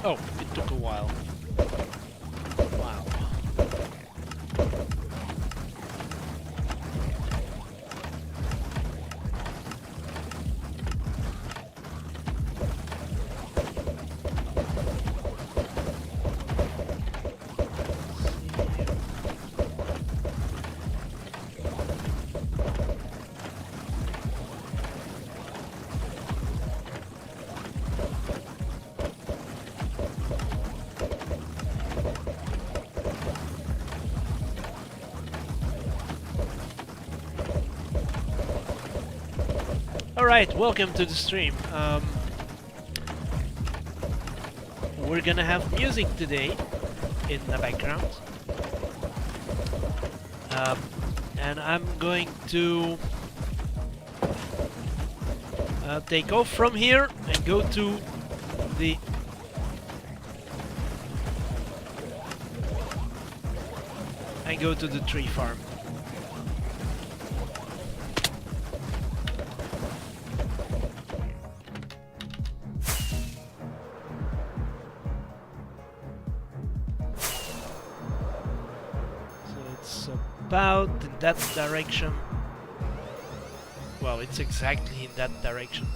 Oh, it took a while. Wow. Alright, welcome to the stream. We're gonna have music today in the background. And I'm going to take off from here and go to the tree farm. About in that direction. Well, it's exactly in that direction.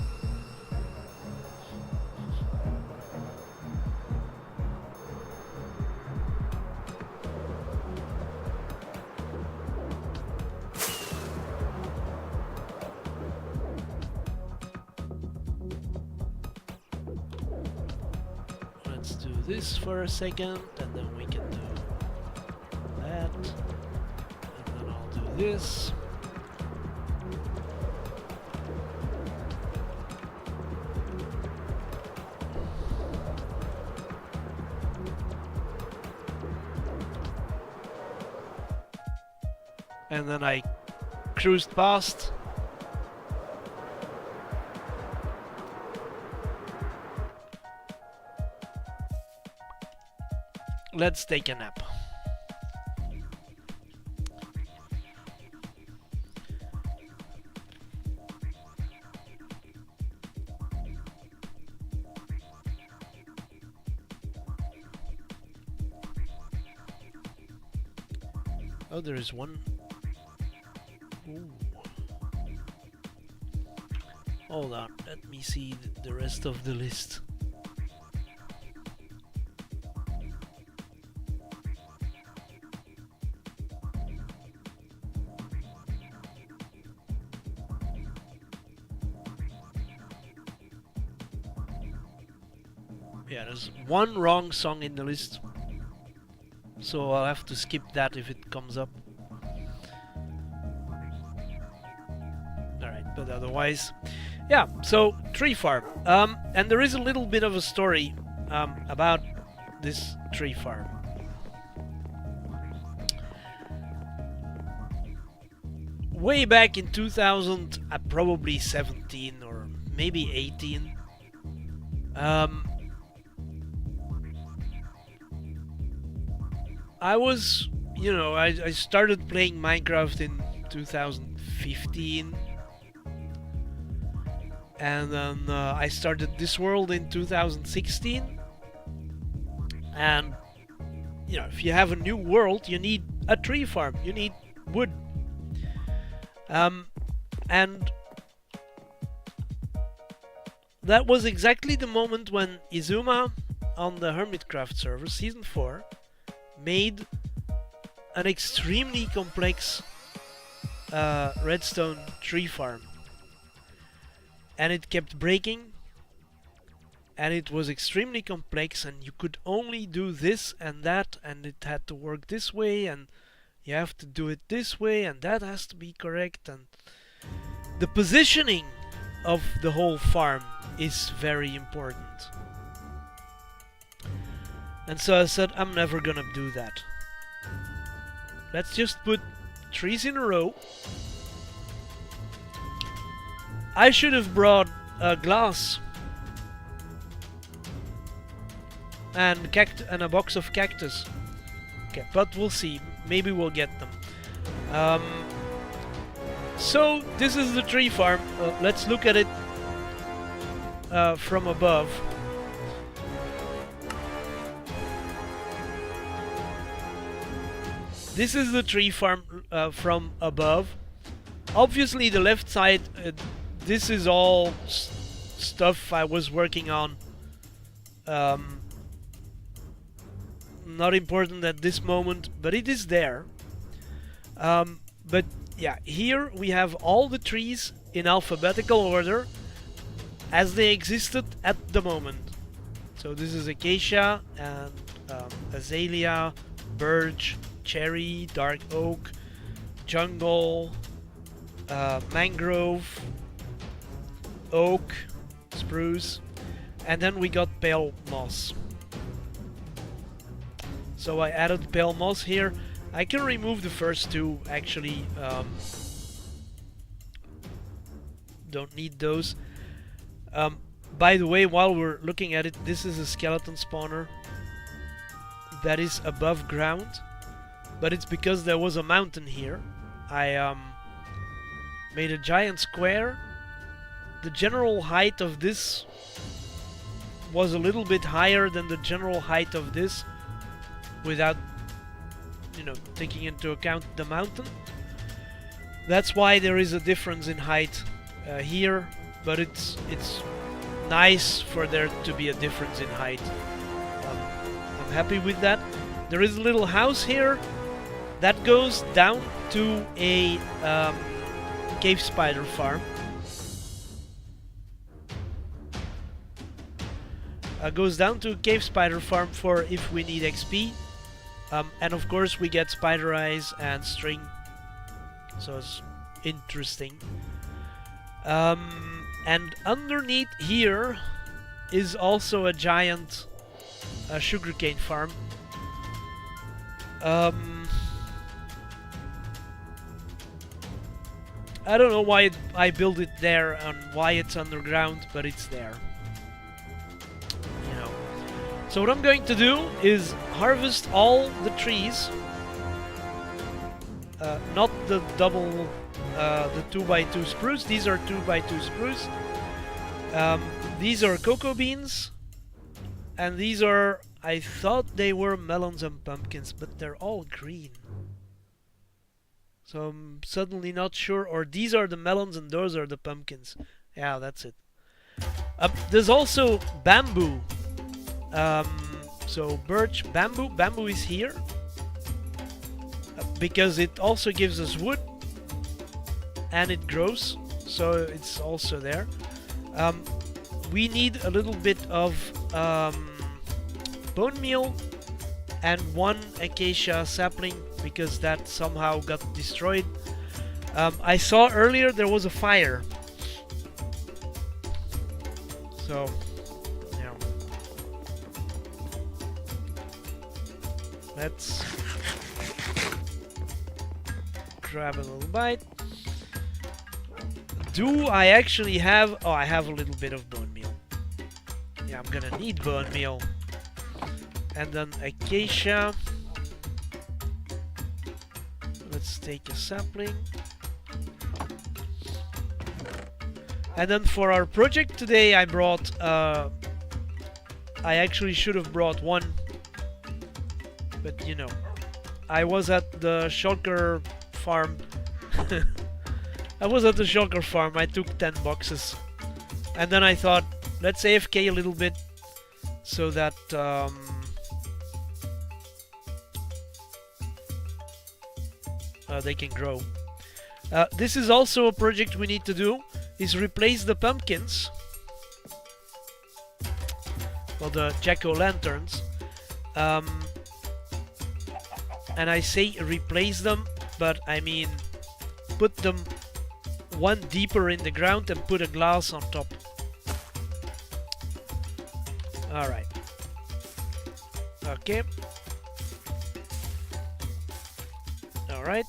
Let's do this for a second, and then we can do that. This. And then I cruised past. Let's take a nap. Oh, there is one. Ooh. Hold on, let me see the rest of the list. Yeah, there's one wrong song in the list. So I'll have to skip that if it comes up. Alright, but otherwise... Yeah, so tree farm. And there is a little bit of a story about this tree farm. Way back in 2000, probably 17 or maybe 18, I was, you know, I started playing Minecraft in 2015, and then I started this world in 2016, and, you know, if you have a new world, you need a tree farm, you need wood, and that was exactly the moment when Izuma on the Hermitcraft server, Season 4, made an extremely complex redstone tree farm, and it kept breaking, and it was extremely complex, and you could only do this and that, and it had to work this way, and you have to do it this way, and that has to be correct, and the positioning of the whole farm is very important. And so I said, I'm never gonna do that. Let's just put trees in a row. I should have brought glass and a box of cactus. Okay, but we'll see. Maybe we'll get them. So this is the tree farm. Let's look at it from above. this is the tree farm from above. Obviously the left side, this is all stuff I was working on. Not important at this moment, but it is there. But yeah, here we have all the trees in alphabetical order as they existed at the moment. So this is acacia and azalea, birch, cherry, dark oak, jungle, mangrove, oak, spruce, and then we got pale moss. So I added pale moss here. I can remove the first two actually. Don't need those. By the way, while we're looking at it, this is a skeleton spawner that is above ground, but it's because there was a mountain here. I made a giant square. The general height of this was a little bit higher than the general height of this, without, you know, taking into account the mountain. That's why there is a difference in height here, but it's nice for there to be a difference in height. I'm happy with that. There is a little house here that goes down to a cave spider farm. Goes down to a cave spider farm for if we need XP. And of course we get spider eyes and string. So it's interesting. And underneath here is also a giant sugarcane farm. I don't know why I built it there and why it's underground, but it's there. You know. So what I'm going to do is harvest all the trees. Not the double, the 2x2 spruce. These are 2x2 spruce. These are cocoa beans. And these are, I thought they were melons and pumpkins, but they're all green. So I'm suddenly not sure. Or these are the melons and those are the pumpkins. Yeah, that's it. There's also bamboo. So birch, bamboo. Bamboo is here. Because it also gives us wood. And it grows. So it's also there. We need a little bit of bone meal and one acacia sapling, because that somehow got destroyed. I saw earlier there was a fire. So, yeah. Let's grab a little bite. Do I actually have... Oh, I have a little bit of bone meal. Yeah, I'm gonna need bone meal. And then acacia. Let's take a sapling. And then for our project today, I brought... I actually should have brought one. But, you know. I was at the shulker farm. I was at the shulker farm. I took 10 boxes. And then I thought, let's AFK a little bit. So that... they can grow. This is also a project we need to do, is replace the pumpkins. Well, the jack-o'-lanterns. And I say replace them, but I mean put them one deeper in the ground and put a glass on top. Alright. Okay. Alright.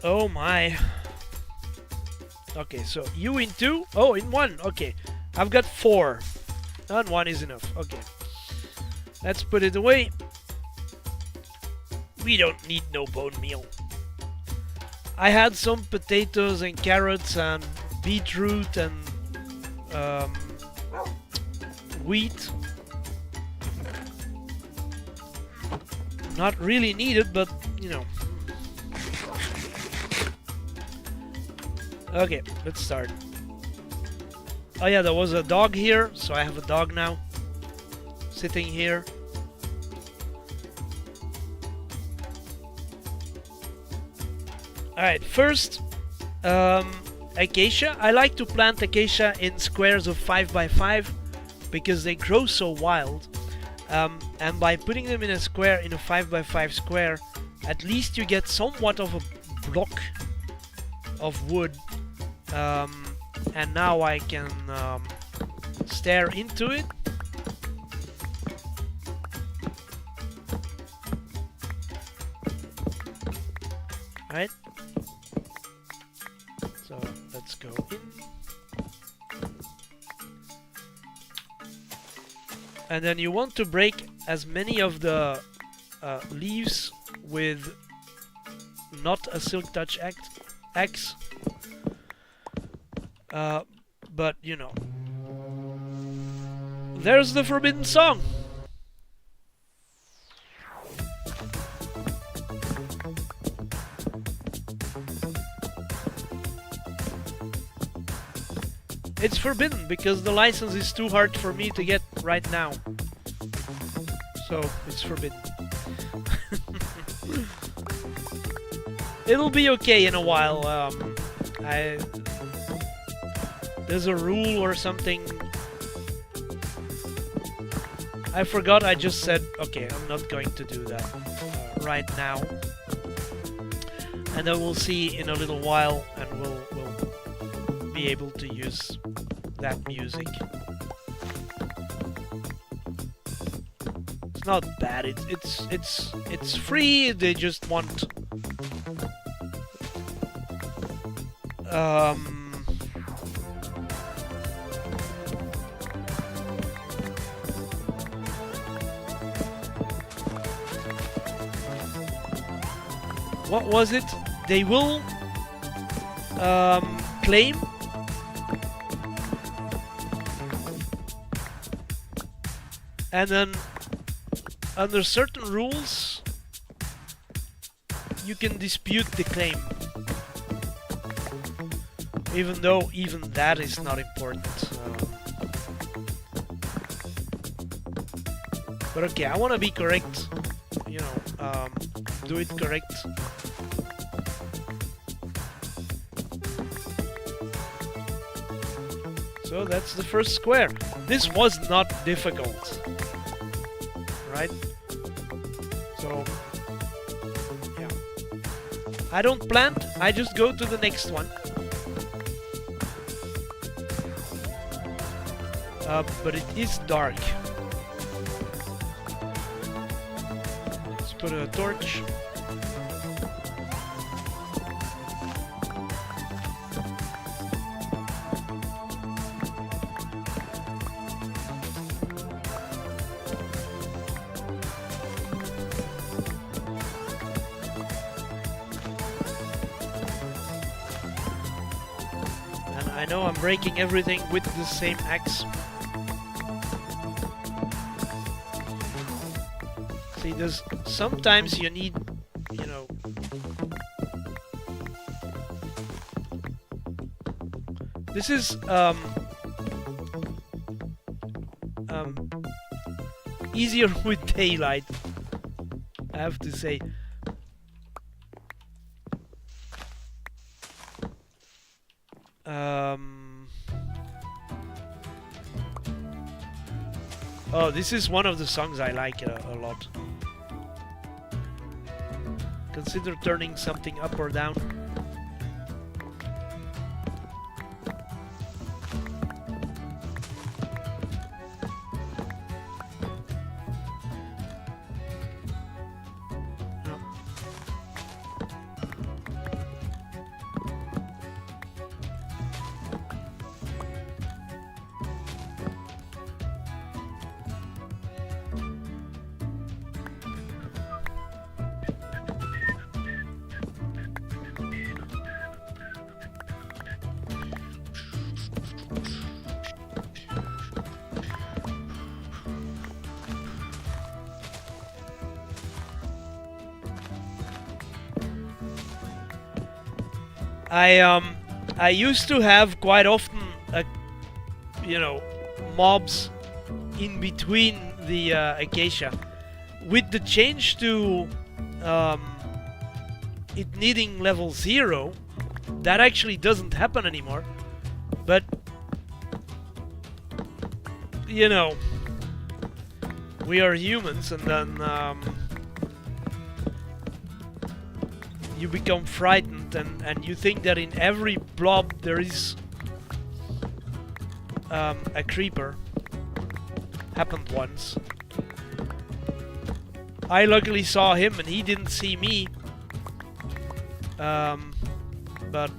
Oh my. Okay, so you in 2? Oh, in 1. Okay. I've got 4. And 1 is enough. Okay. Let's put it away. We don't need no bone meal. I had some potatoes and carrots and beetroot and wheat. Not really needed, but you know. Okay, let's start. Oh yeah, there was a dog here, so I have a dog now. Sitting here. Alright, first, acacia. I like to plant acacia in squares of 5x5 because they grow so wild. And by putting them in a square, in a 5x5 square, at least you get somewhat of a block of wood. And now I can stare into it. Right? So let's go in. And then you want to break as many of the leaves with not a silk touch X. But you know, there's the forbidden song. It's forbidden because the license is too hard for me to get right now. So it's forbidden. It'll be okay in a while. There's a rule or something. I forgot. I just said, okay, I'm not going to do that right now. And then we'll see in a little while, and we'll be able to use that music. It's not bad. It's free. They just want what was it? They will claim and then under certain rules you can dispute the claim, even though even that is not important. But okay, I want to be correct, you know, do it correct. So that's the first square. This was not difficult, right? So, yeah. I don't plant, I just go to the next one. But it is dark. Let's put a torch. I know I'm breaking everything with the same axe. See, there's sometimes you need, you know, this is easier with daylight, I have to say. Oh, this is one of the songs I like a lot. Consider turning something up or down. I used to have quite often mobs in between the acacia. With the change to it needing level 0, that actually doesn't happen anymore. But you know, we are humans, and then you become frightened, and you think that in every blob there is a creeper. Happened once. I luckily saw him and he didn't see me. But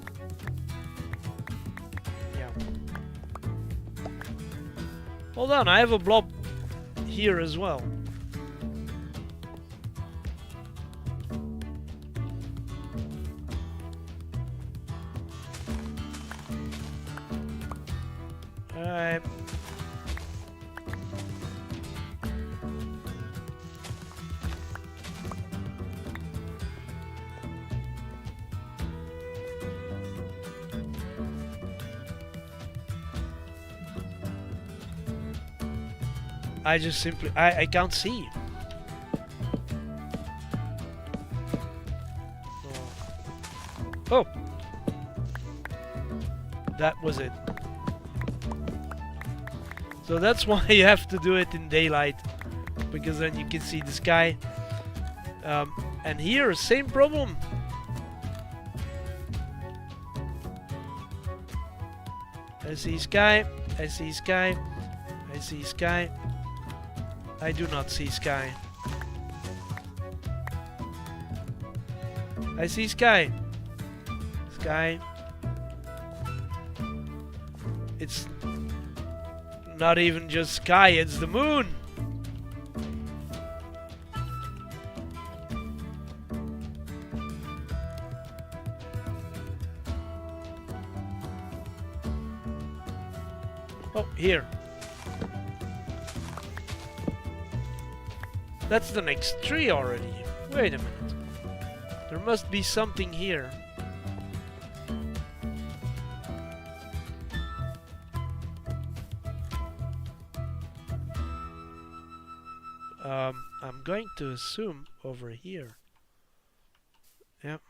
yeah. Hold on, I have a blob here as well. Alright. I just simply... I can't see. Oh! That was it. So that's why you have to do it in daylight, because then you can see the sky. And here, same problem. I see sky, I see sky, I see sky. I do not see sky. I see sky. Sky. It's not even just sky, it's the moon. Oh, here. That's the next tree already. Wait a minute. There must be something here. I'm going to assume over here. Yep.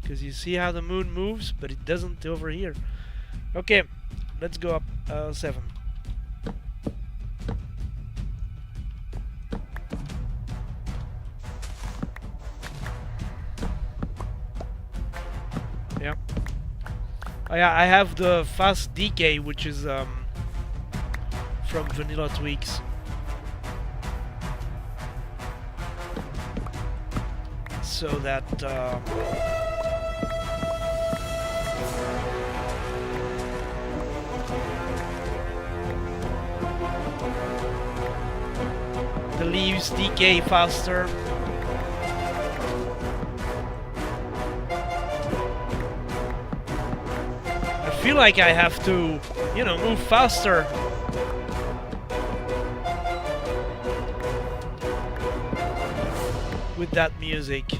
Because you see how the moon moves, but it doesn't over here. Okay, let's go up 7. Yeah. Oh yeah, I have the fast decay, which is from Vanilla Tweaks. So that the leaves decay faster. I feel like I have to, you know, move faster. With that music.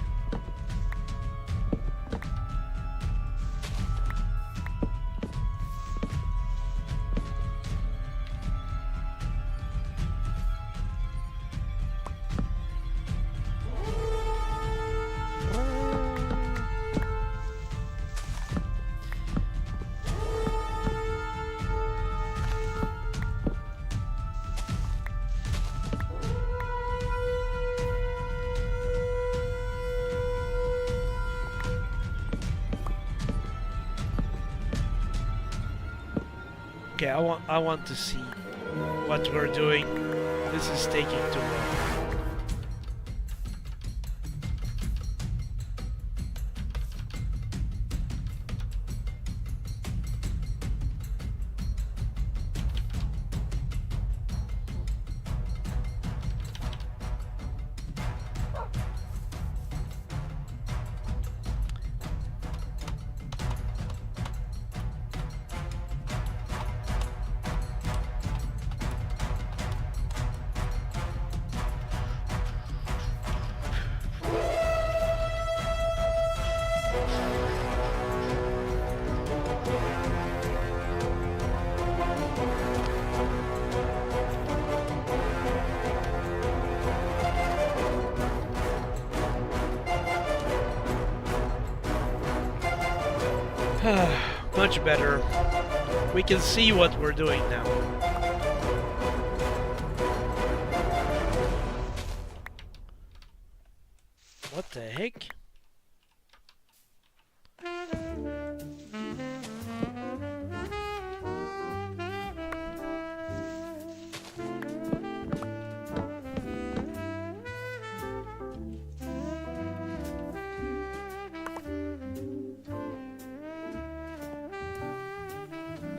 Okay, I want to see what we're doing. This is taking too long. Much better. We can see what we're doing now. What the heck?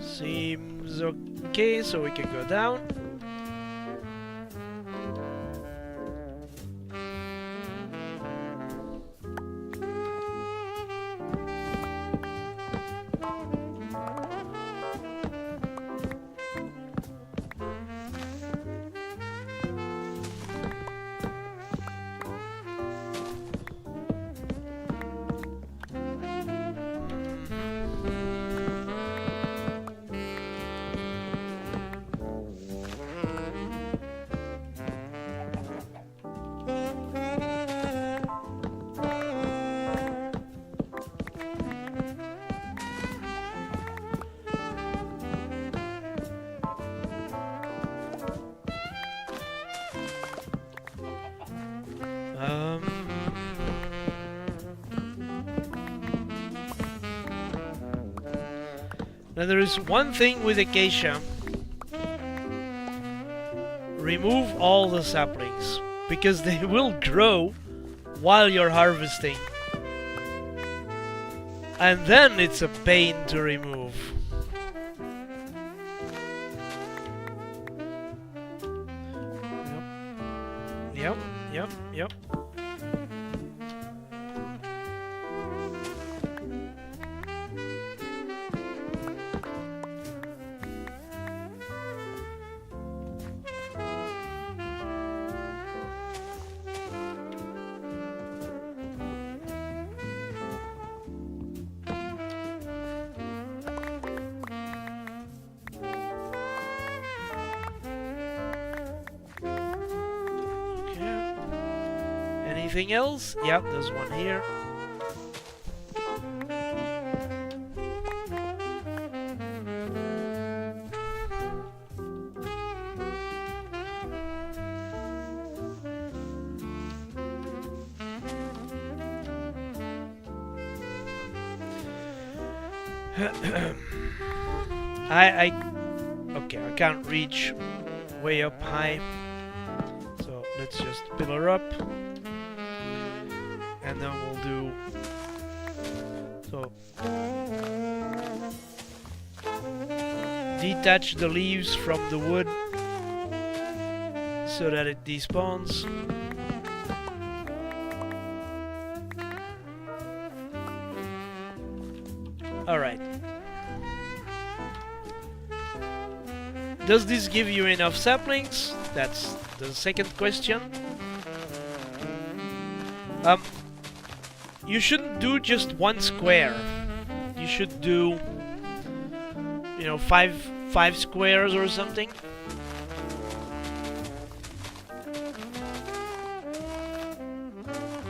Seems okay, so we can go down. Now there is one thing with acacia. Remove all the saplings, because they will grow while you're harvesting. And then it's a pain to remove. Yep. Anything else? Yep, there's one here. Okay, I can't reach way up high, so let's just pillar up. And then we'll do so. Detach the leaves from the wood so that it despawns. Alright. Does this give you enough saplings? That's the second question. You shouldn't do just one square. You should do, you know, five squares or something.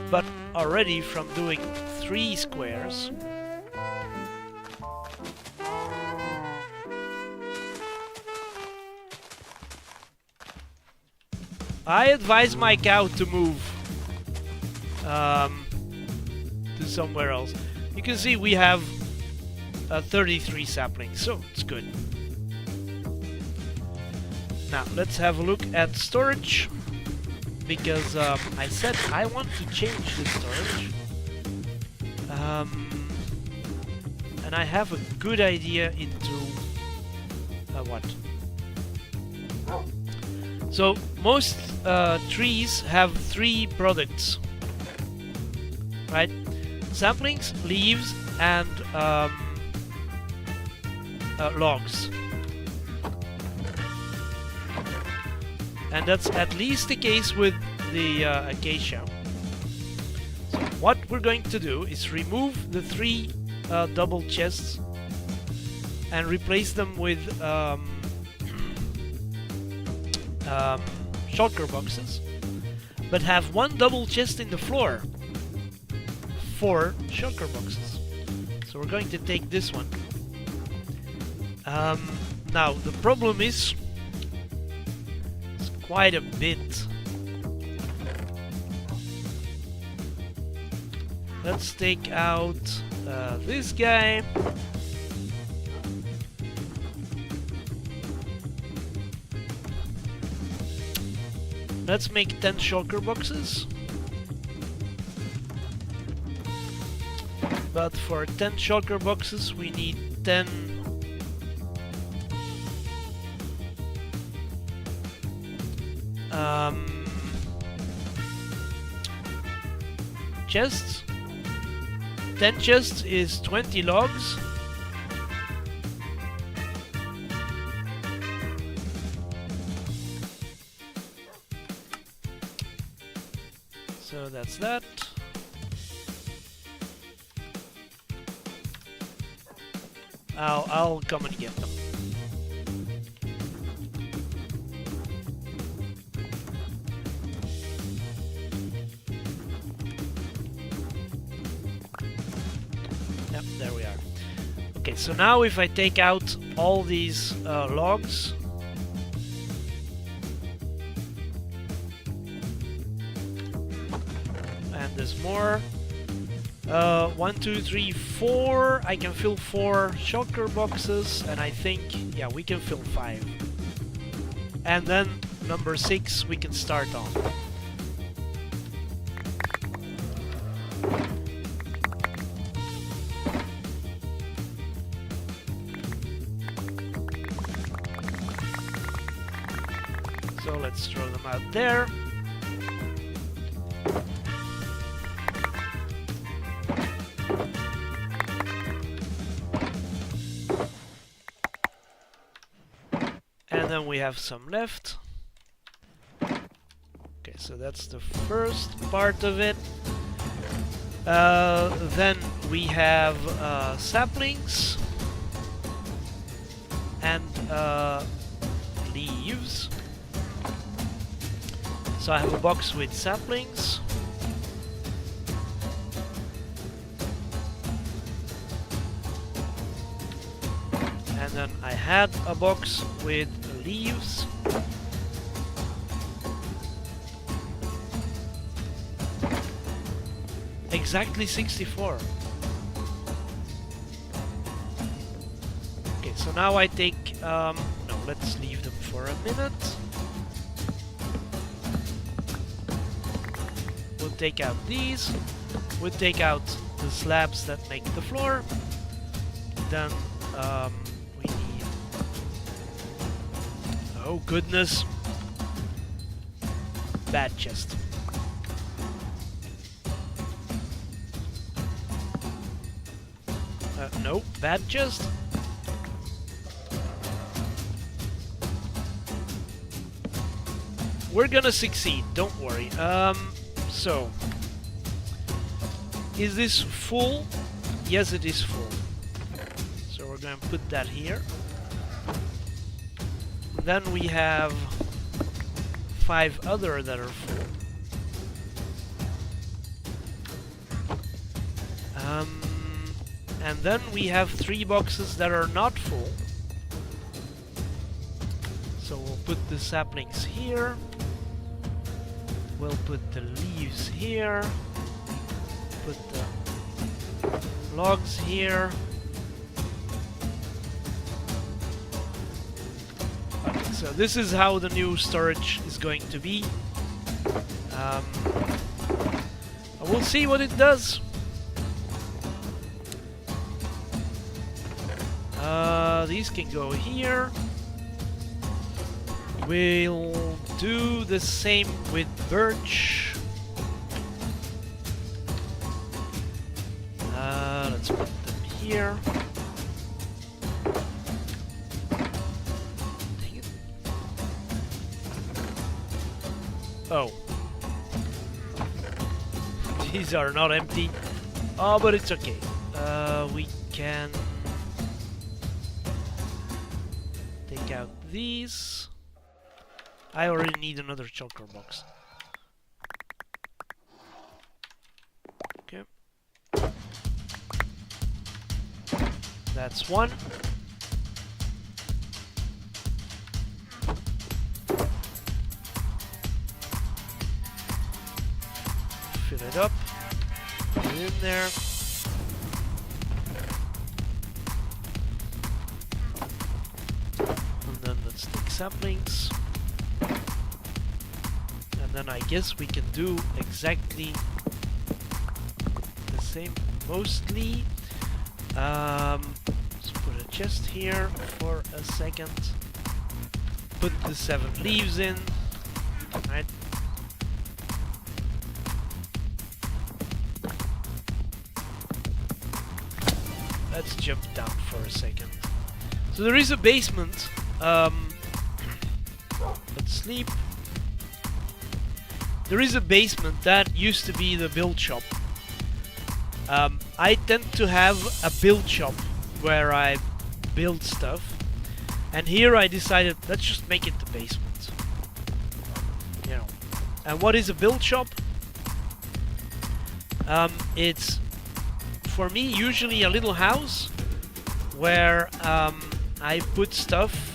But already from doing 3 squares, I advise my cow to move to somewhere else. You can see we have 33 saplings, so it's good. Now let's have a look at storage, because I said I want to change the storage, and I have a good idea into what. So most trees have 3 products, right? Saplings, leaves, and logs. And that's at least the case with the acacia. So what we're going to do is remove the 3 double chests and replace them with shulker boxes, but have 1 double chest in the floor. 4 shulker boxes. So So we're going to take this one. Now the problem is it's quite a bit. Let's take out this guy. Let's make 10 shulker boxes. But for 10 shulker boxes we need 10 chests. 10 chests is 20 logs. So that's that. I'll come and get them. Yep, there we are. Okay, so now if I take out all these logs, and there's more. 1, 2, 3, 4. I can fill 4 shulker boxes, and I think, yeah, we can fill 5. And then number 6 we can start on. So let's throw them out there. And then we have some left. Okay, so that's the first part of it. Then we have saplings and leaves. So I have a box with saplings. And then I had a box with leaves. Exactly 64. Okay, so now I take... no, let's leave them for a minute. We'll take out these. We'll take out the slabs that make the floor. Then we need... Oh goodness. Bad chest. No, bad chest. We're gonna succeed, don't worry. So, is this full? Yes, it is full. So we're gonna put that here. Then we have 5 other that are full. And then we have 3 boxes that are not full. So we'll put the saplings here. We'll put the leaves here. Put the logs here. Okay, so this is how the new storage is going to be. We'll see what it does. These can go here. We'll do the same with birch. Let's put them here. Dang it. Oh. These are not empty. Oh, but it's okay. We can take out these. I already need another shulker box. Okay. That's one. Fill it up. Put it in there. And then let's take saplings. And then I guess we can do exactly the same mostly. Let's put a chest here for a second. Put the 7 leaves in. Right. Let's jump down for a second. So there is a basement. Let's sleep. There is a basement that used to be the build shop. I tend to have a build shop where I build stuff, and here I decided let's just make it the basement. You know, and what is a build shop? It's for me usually a little house where I put stuff.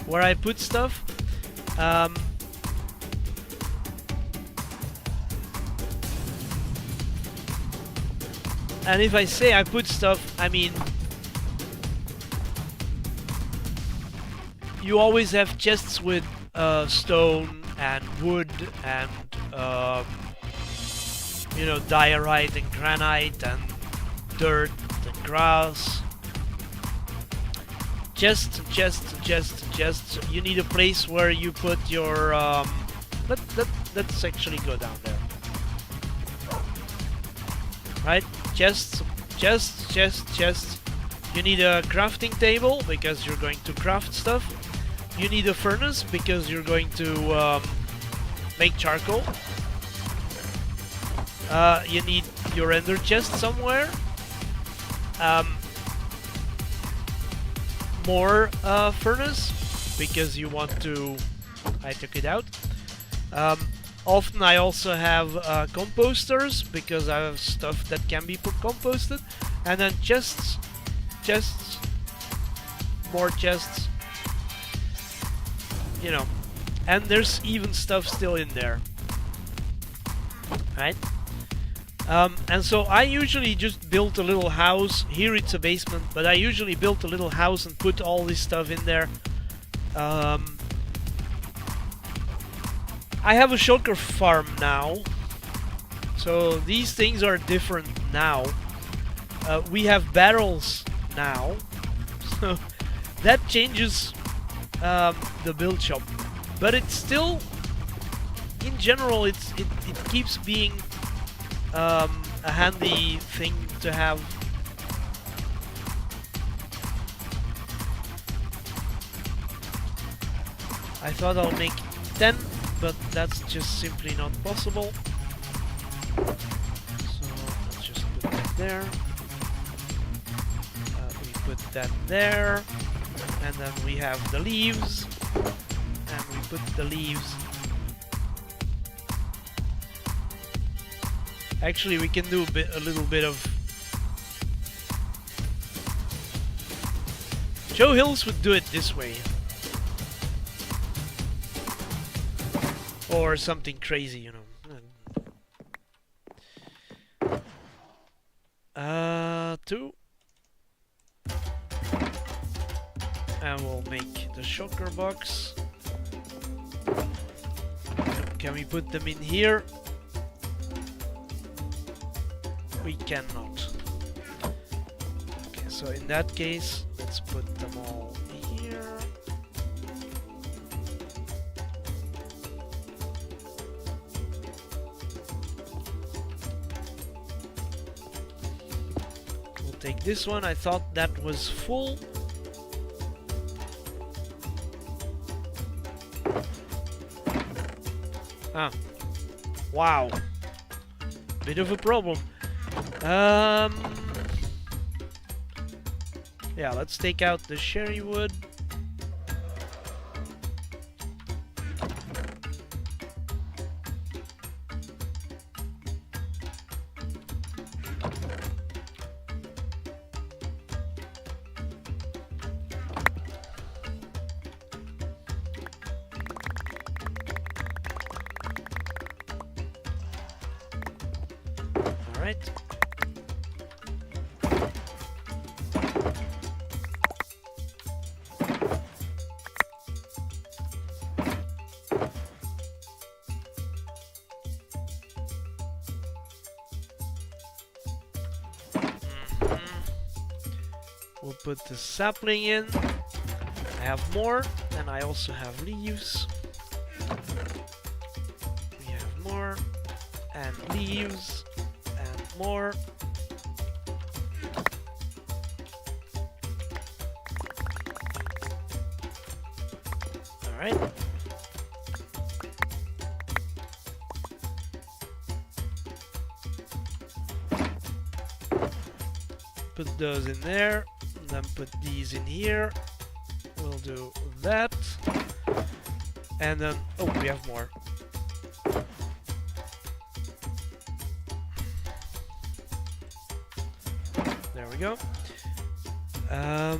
Where I put stuff. And if I say I put stuff, I mean you always have chests with stone and wood and you know, diorite and granite and dirt and grass. Just. You need a place where you put your. Let's actually go down there. Right? Chests. You need a crafting table because you're going to craft stuff. You need a furnace because you're going to make charcoal. You need your ender chest somewhere. More furnace because you want to. I took it out. Often I also have composters because I have stuff that can be composted, and then chests, more chests. You know, and there's even stuff still in there, right? And so I usually just built a little house. Here it's a basement, but I usually built a little house and put all this stuff in there. I have a shulker farm now, so these things are different now. We have barrels now, so that changes the build shop. But it's still, in general, it keeps being a handy thing to have. I thought I'll make 10, but that's just simply not possible. So let's just put that there. We put that there, and then we have the leaves, and we put the leaves. Actually, we can do a little bit of. Joe Hills would do it this way. Or something crazy, you know. 2. And we'll make the shulker box. Can we put them in here? We cannot. Okay, so in that case, let's put them all here. We'll take this one. I thought that was full. Ah. Wow. Bit of a problem. Yeah, let's take out the cherry wood. Alright. We'll put the sapling in. I have more, and I also have leaves. We have more, and leaves, and more. Alright. Put those in there. Then put these in here. We'll do that. And then, oh, we have more. There we go. I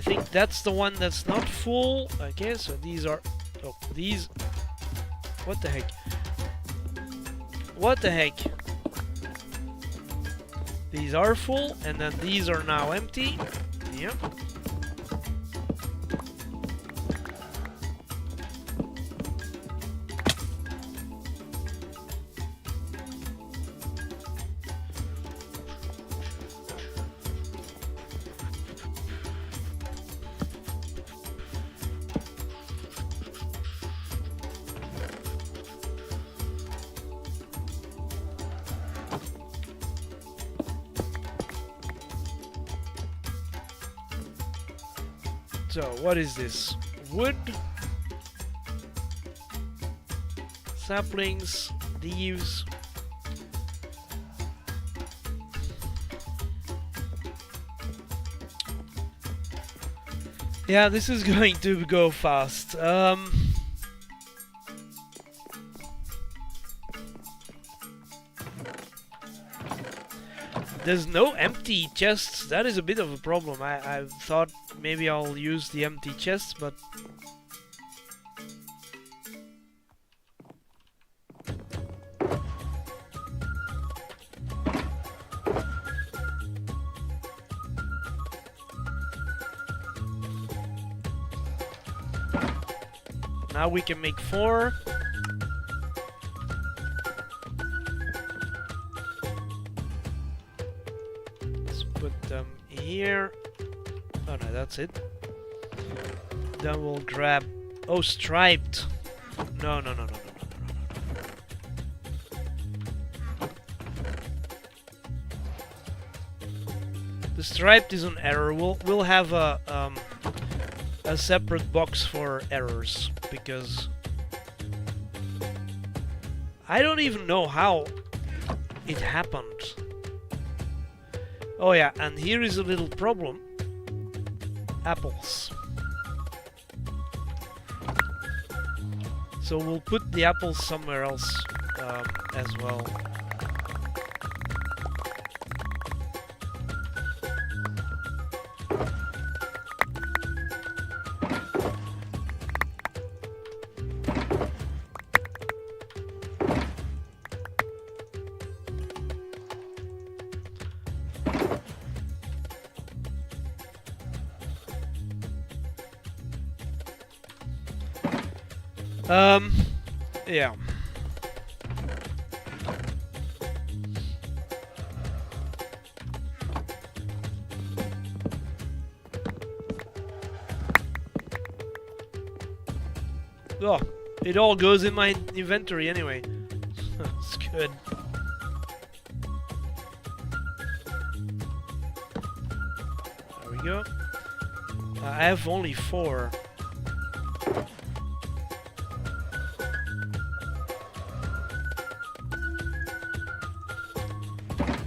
think that's the one that's not full. Okay, so these are, oh, these, what the heck? What the heck? These are full, and then these are now empty. Yep. So, what is this? Wood, saplings, leaves. Yeah, this is going to go fast. There's no empty chests. That is a bit of a problem. I thought maybe I'll use the empty chests, but now we can make 4. Here. Oh no, that's it. Then we'll grab. Oh, striped. No. The striped is an error. We'll have a separate box for errors because I don't even know how it happened. Oh yeah, and here is a little problem. Apples. So we'll put the apples somewhere else as well. Yeah. Oh, it all goes in my inventory anyway. It's good. There we go. I have only 4.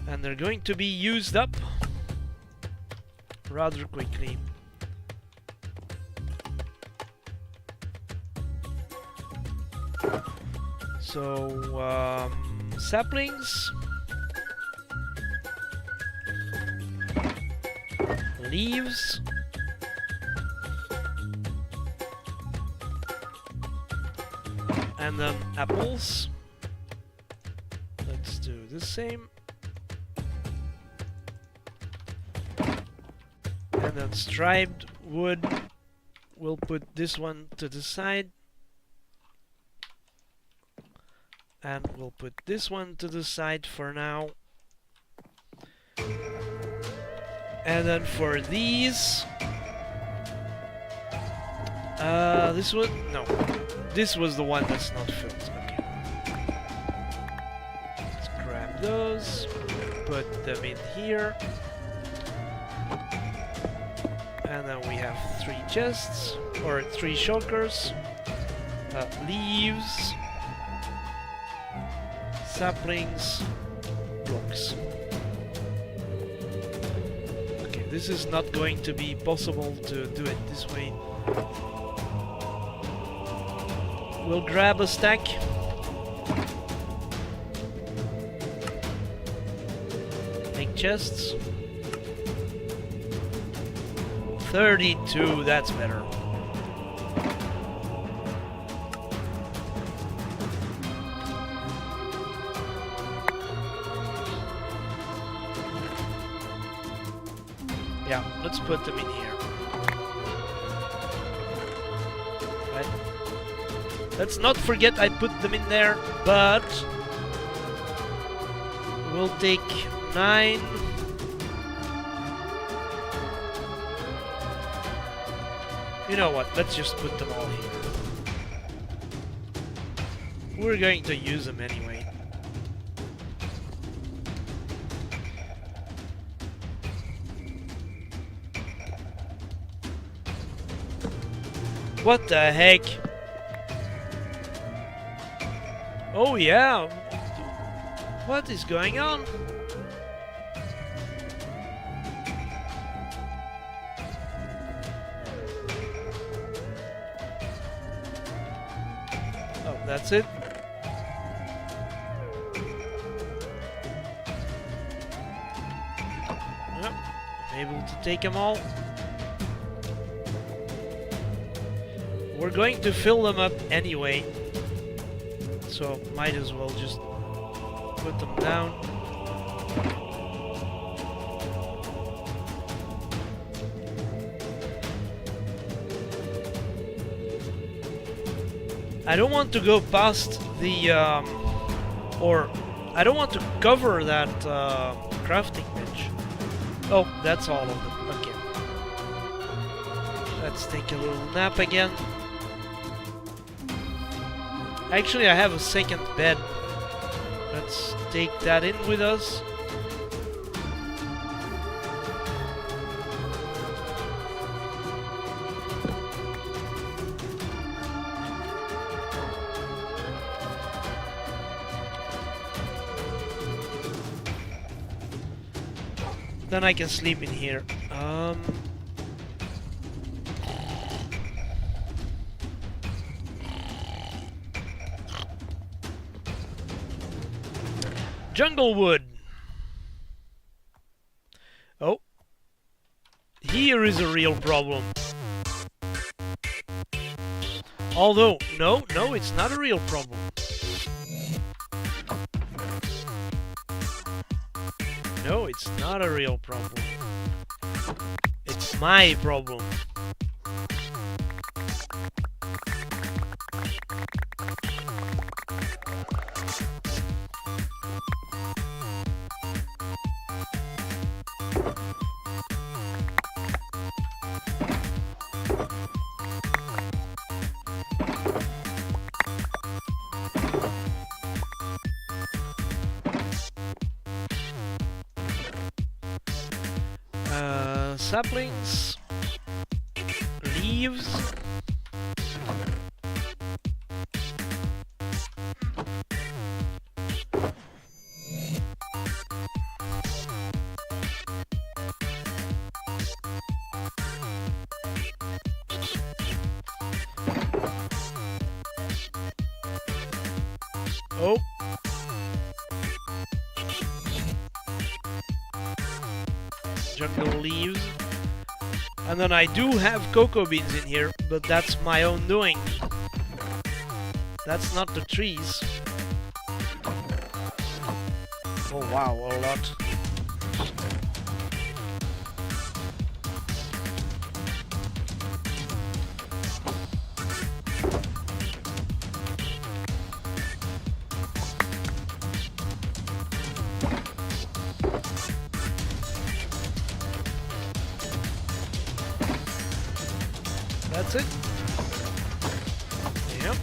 And they're going to be used up rather quickly. So, saplings, leaves, and then apples. Let's do the same. And then striped wood, we'll put this one to the side. And we'll put this one to the side for now. And then for these... this one? No. This was the one that's not filled. Okay. Let's grab those. Put them in here. And then we have 3 chests. Or 3 shulkers. Leaves. Saplings. Blocks. Okay, this is not going to be possible to do it this way. We'll grab a stack. Make chests. 32, that's better. Yeah, let's put them in here. Right. Let's not forget I put them in there, but we'll take 9. You know what, let's just put them all here. We're going to use them anyway. What the heck? Oh yeah! What is going on? Oh, that's it? Yep, I'm able to take them all. We're going to fill them up anyway, so might as well just put them down. I don't want to go past the, or I don't want to cover that crafting bench. Oh, that's all of them. Okay. Let's take a little nap again. Actually, I have a second bed. Let's take that in with us. Then I can sleep in here. Jungle wood. Oh. Here is a real problem. Although, no, it's not a real problem. No, it's not a real problem. It's my problem. Saplings, leaves, oh. Jungle leaves. And then I do have cocoa beans in here, but that's my own doing. That's not the trees. Oh wow, a lot. That's it. Yep.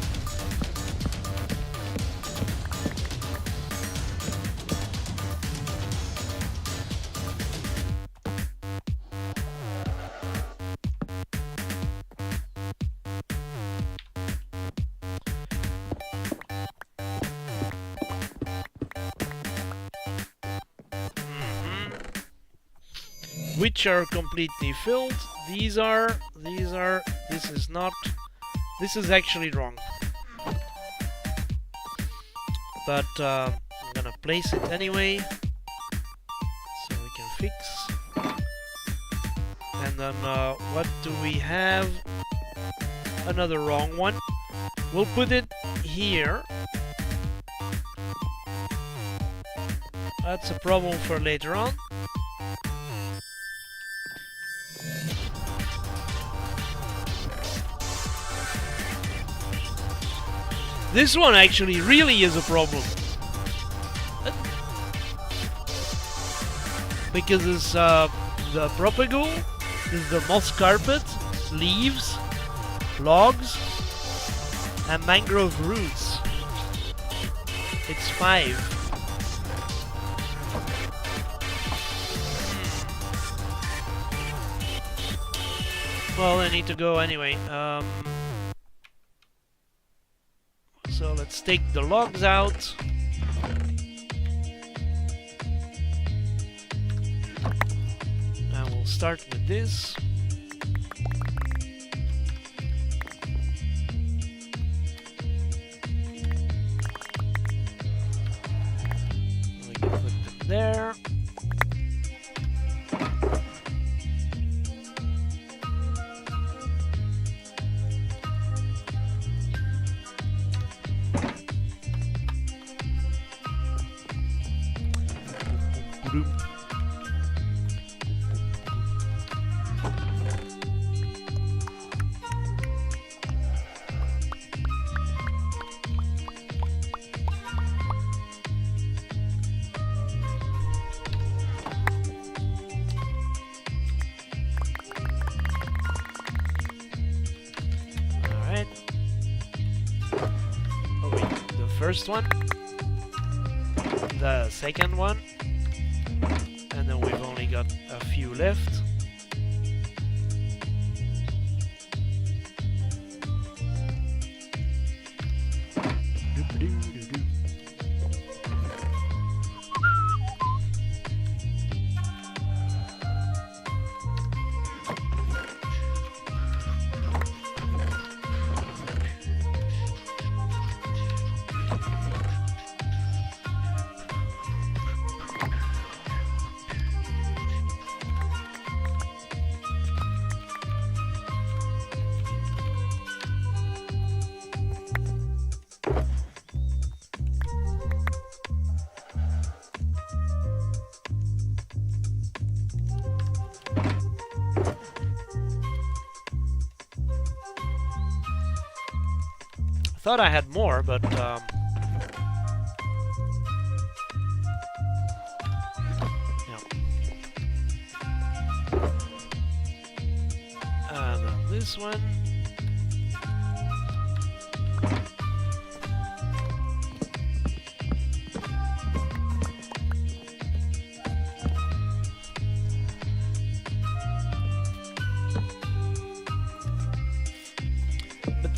Which are completely filled. These are, this is not, this is actually wrong. But I'm gonna place it anyway, so we can fix. And then what do we have? Another wrong one. We'll put it here. That's a problem for later on. This one actually really is a problem. Because it's the propagule, there's the moss carpet, leaves, logs, and mangrove roots. It's 5. Well, I need to go anyway. So let's take the logs out. And we'll start with this. We can put them there. First one, the second one, and then we've only got a few left. Thought I had more, but yeah. And then this one.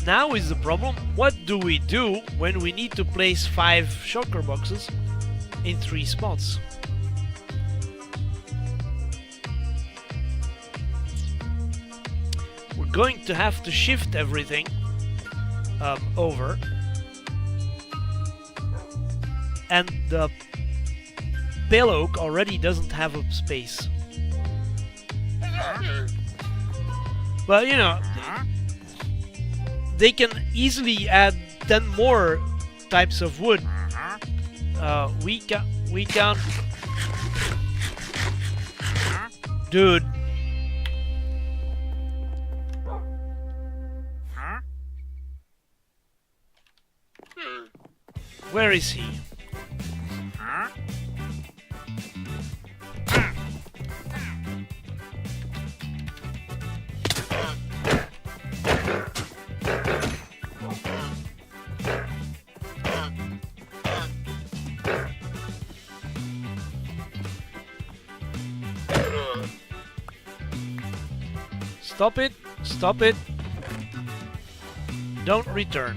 Now is the problem, what do we do when we need to place 5 shulker boxes in 3 spots? We're going to have to shift everything over, and the pale oak already doesn't have a space. But you know, they can easily add 10 more types of wood. We we can't... Dude. Where is he? Stop it! Stop it! Don't return.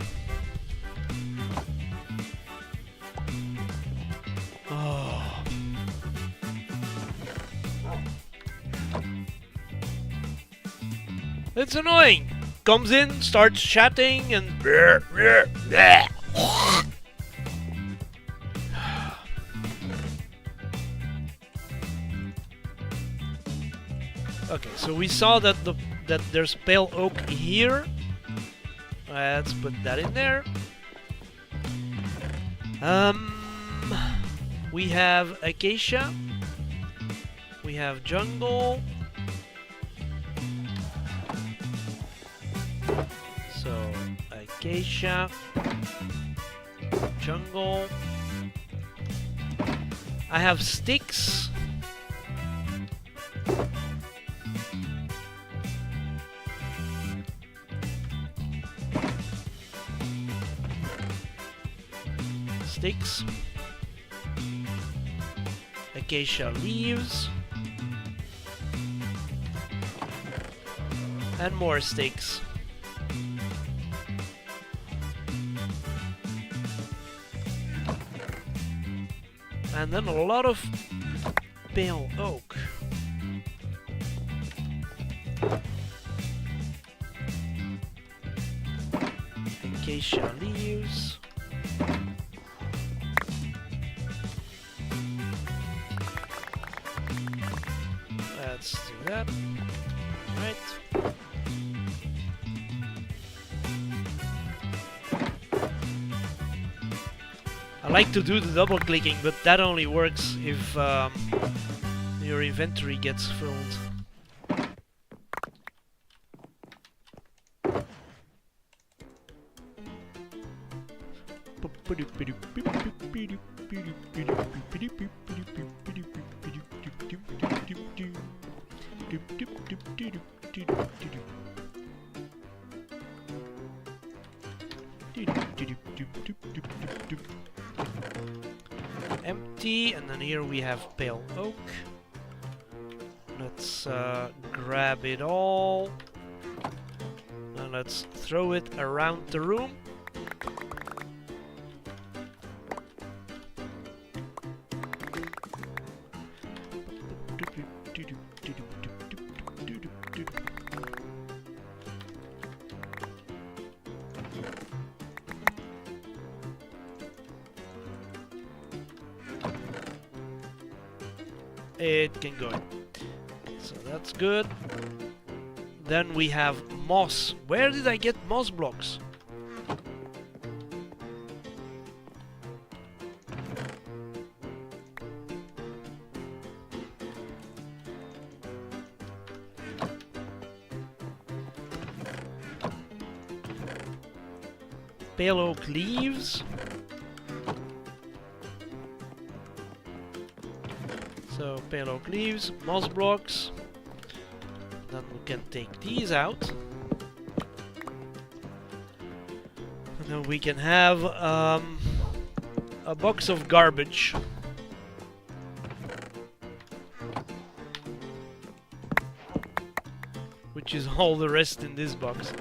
Oh. It's annoying! Comes in, starts chatting, and... Okay, so we saw that there's pale oak here. Let's put that in there. We have acacia. We have jungle. So acacia, jungle. I have sticks. Sticks, acacia leaves, and more sticks. And then a lot of pale oak. Acacia leaves. Let's do that. Right. I like to do the double clicking, but that only works if your inventory gets filled. Empty, and then here we have pale oak. Let's grab it all, and let's throw it around the room. It can go in. So that's good. Then we have moss. Where did I get moss blocks? Pale oak leaves. So pale oak leaves, moss blocks. Then we can take these out. And then we can have a box of garbage. Which is all the rest in this box.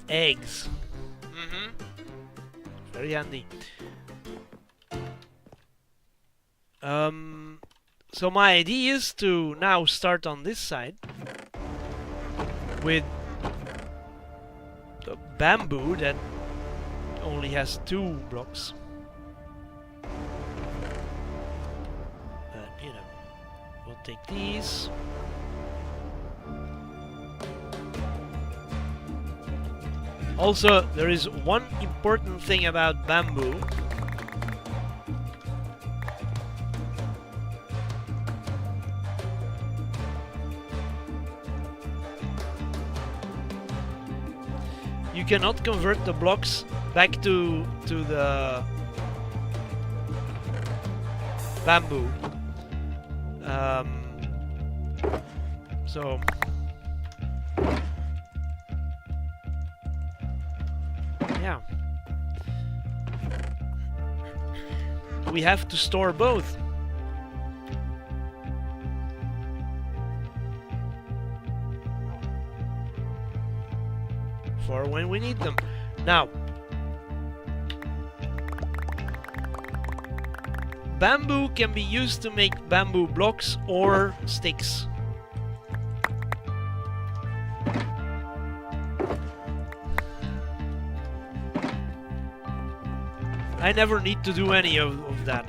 Eggs. Very handy. So my idea is to now start on this side with the bamboo that only has 2 blocks. But, you know, we'll take these. Also, there is one important thing about bamboo. You cannot convert the blocks back to the bamboo. So yeah, we have to store both. For when we need them. Now, bamboo can be used to make bamboo blocks or sticks. I never need to do any of that.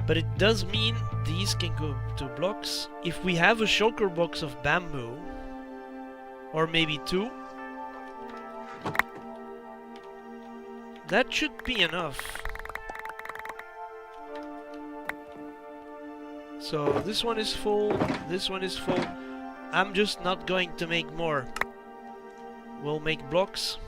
But it does mean these can go to blocks. If we have a shulker box of bamboo, or maybe 2, that should be enough. So this one is full, this one is full. I'm just not going to make more. We'll make blocks.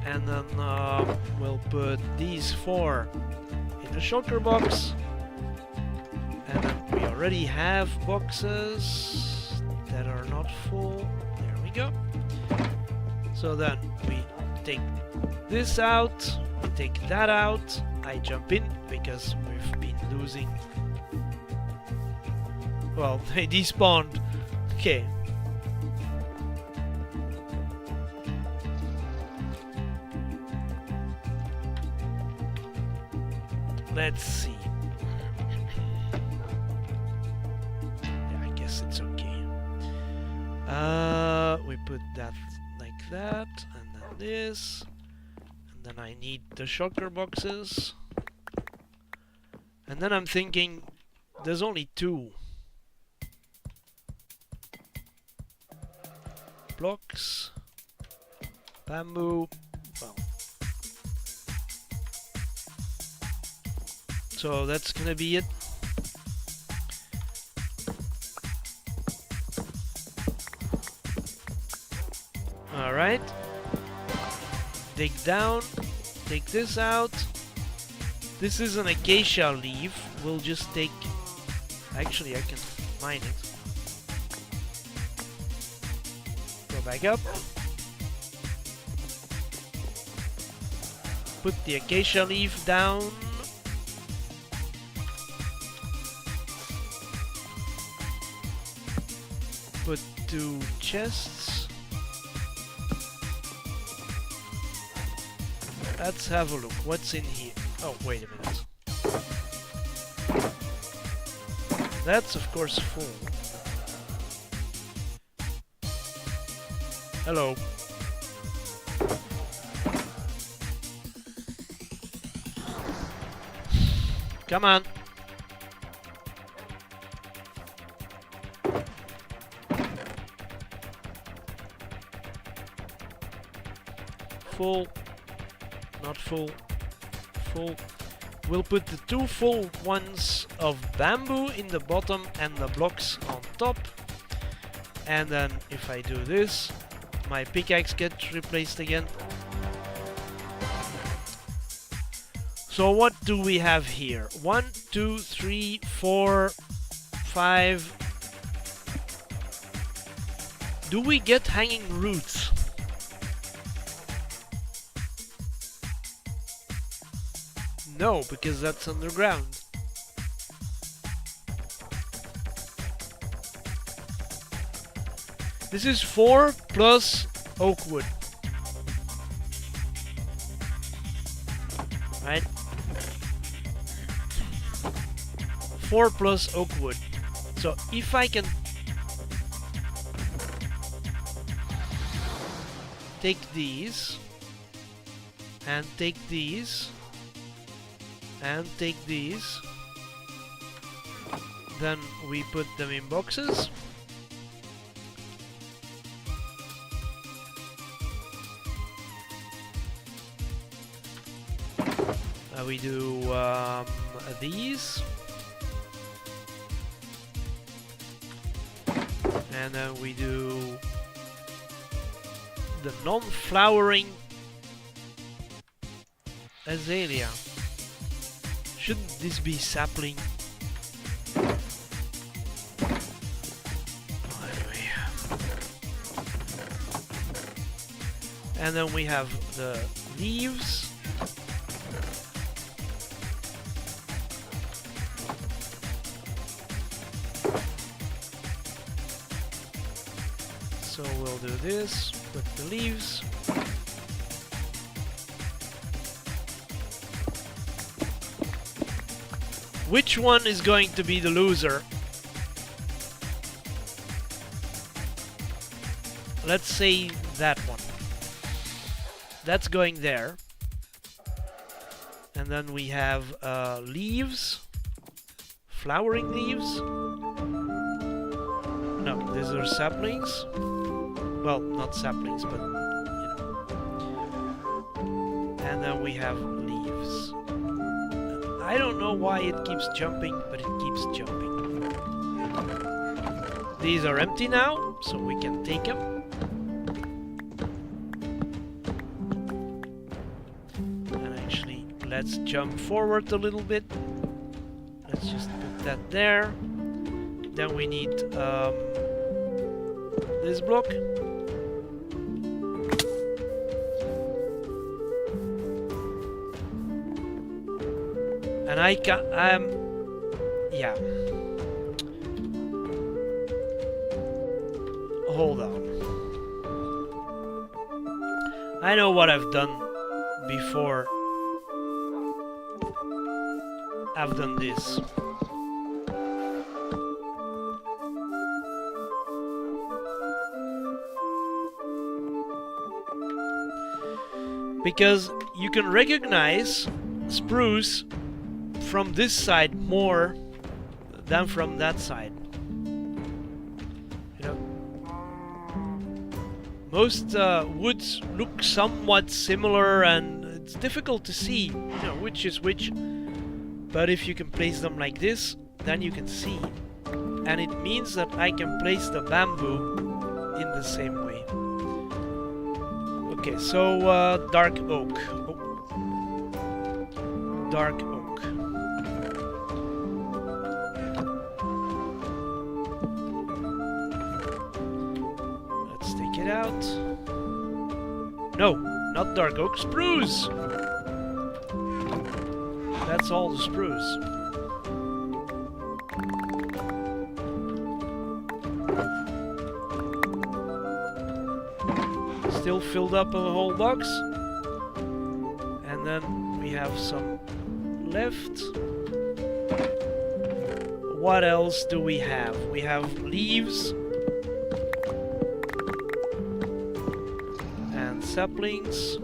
And then we'll put these 4 in the shulker box. And then we already have boxes that are not full. There we go. So then we take this out, we take that out. I jump in because we've been losing. Well, they despawned. Okay. Let's see. Yeah, I guess it's okay. We put that like that, and then this, and then I need the shulker boxes. And then I'm thinking, there's only 2 blocks, bamboo. Well. So that's gonna be it. Alright. Dig down. Take this out. This is an acacia leaf. We'll just take... Actually, I can mine it. Go back up. Put the acacia leaf down. Put 2 chests. Let's have a look. What's in here? Oh, wait a minute. That's of course full. Hello. Come on. Full, not full, full. We'll put the 2 full ones of bamboo in the bottom and the blocks on top. And then if I do this, my pickaxe gets replaced again. So what do we have here? 1, 2, 3, 4, 5. Do we get hanging roots? No, because that's underground. This is 4 plus oak wood. Right? 4 plus oak wood. So if I can take these and take these and take these, then we put them in boxes. We do these, and then we do the non-flowering azalea. Shouldn't this be sapling? Anyway. And then we have the leaves. So we'll do this with the leaves. Which one is going to be the loser? Let's say that one. That's going there. And then we have leaves. Flowering leaves. No, these are saplings. Well, not saplings, but you know. And then we have leaves. I don't know why it keeps jumping, but it keeps jumping. These are empty now, so we can take them. And actually, let's jump forward a little bit. Let's just put that there. Then we need this block. And I can, yeah. Hold on. I know what I've done before. I've done this. Because you can recognize spruce from this side more than from that side. You know, most woods look somewhat similar, and it's difficult to see, you know, which is which. But if you can place them like this, then you can see, and it means that I can place the bamboo in the same way. Okay, so dark oak. Oh. Dark oak. Out. No, not dark oak, spruce! That's all the spruce. Still filled up a whole box. And then we have some left. What else do we have? We have leaves. Saplings.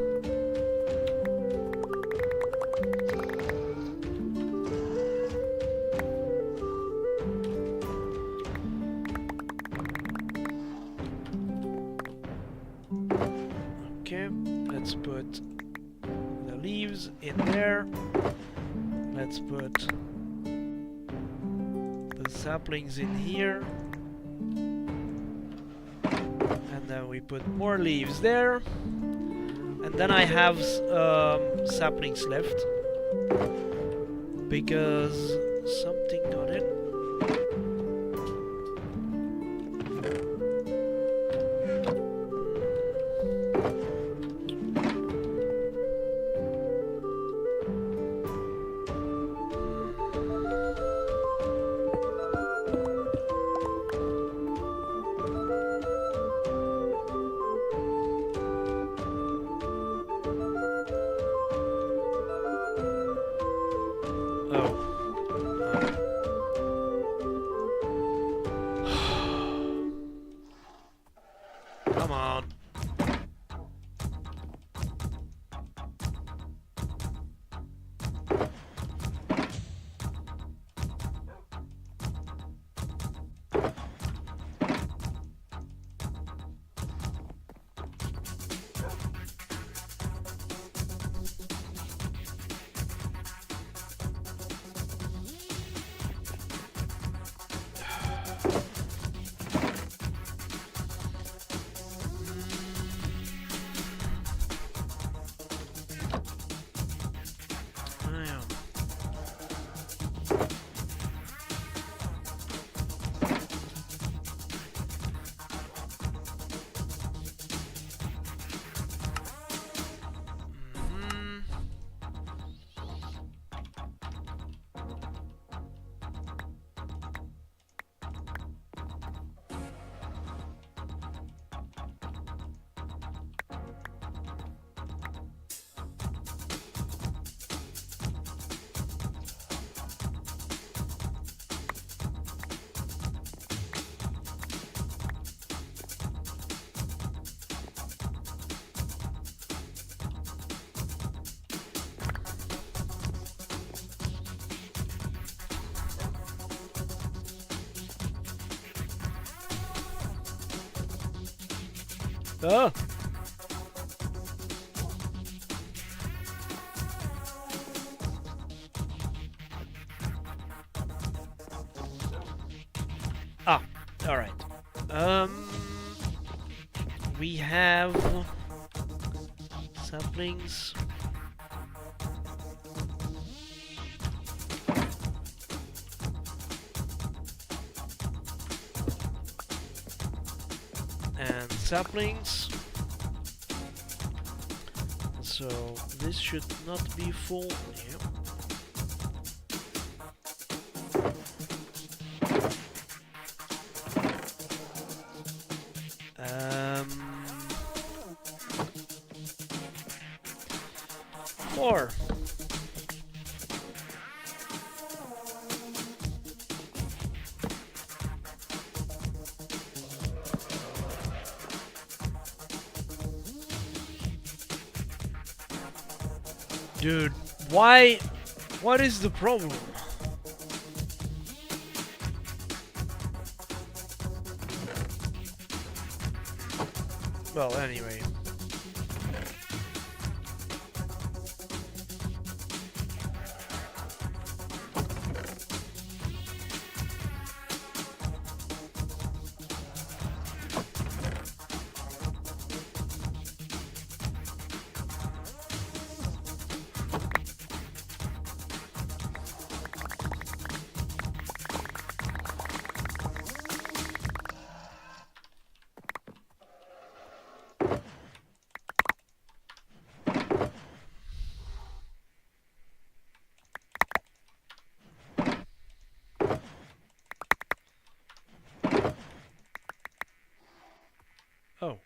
Okay, let's put the leaves in there. Let's put the saplings in here. And then we put more leaves there. And then I have saplings left because something got in. Oh! Ah, alright. We have saplings. And saplings. So this should not be full. Yeah. Four. Dude, why? What is the problem? Well, anyway. Oh.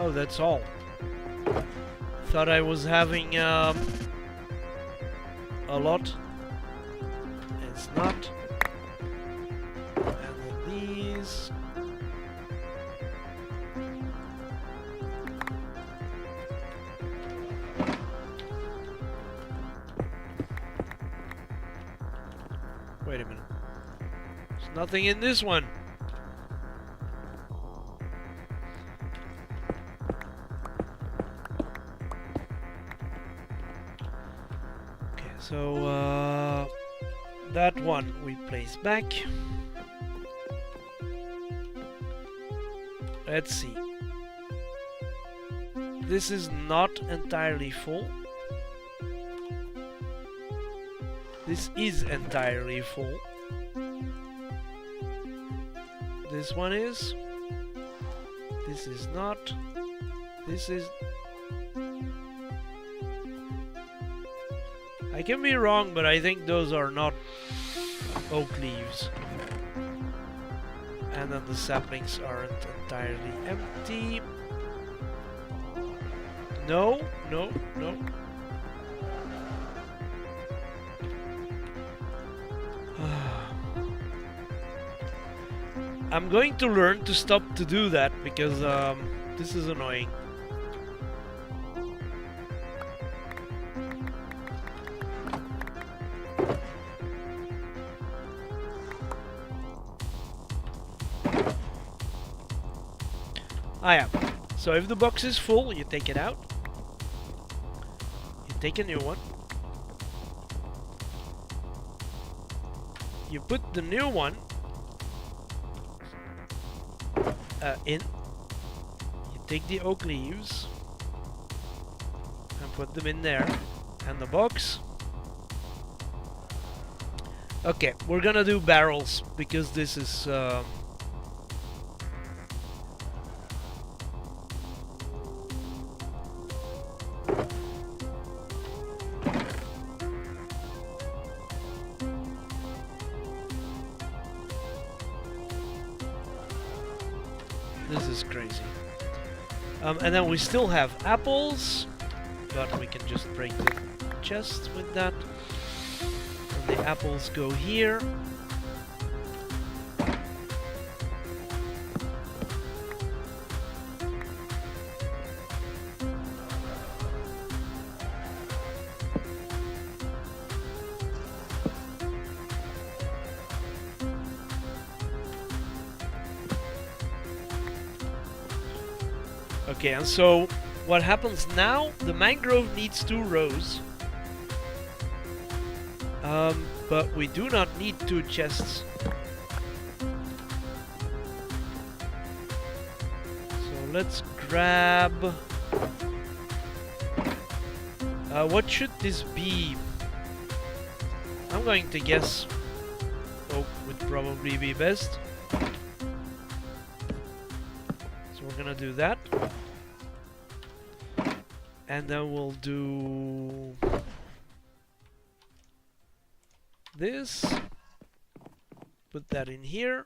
Oh, that's all. Thought I was having a lot. It's not. And then these. Wait a minute. There's nothing in this one. So, that one we place back. Let's see. This is not entirely full. This is entirely full. This one is. This is not. This is. I can be wrong, but I think those are not oak leaves. And then the saplings aren't entirely empty. No, no, no. I'm going to learn to stop to do that because this is annoying. Ah yeah, so if the box is full, you take it out. You take a new one. You put the new one in. You take the oak leaves and put them in there. And the box Okay, we're gonna do barrels because this is this is crazy. And then we still have apples, but we can just break the chest with that. And the apples go here. Okay, and so what happens now, the mangrove needs 2 rows. But we do not need 2 chests. So let's grab... what should this be? I'm going to guess oak would probably be best. So we're gonna do that. And then we'll do this. Put that in here.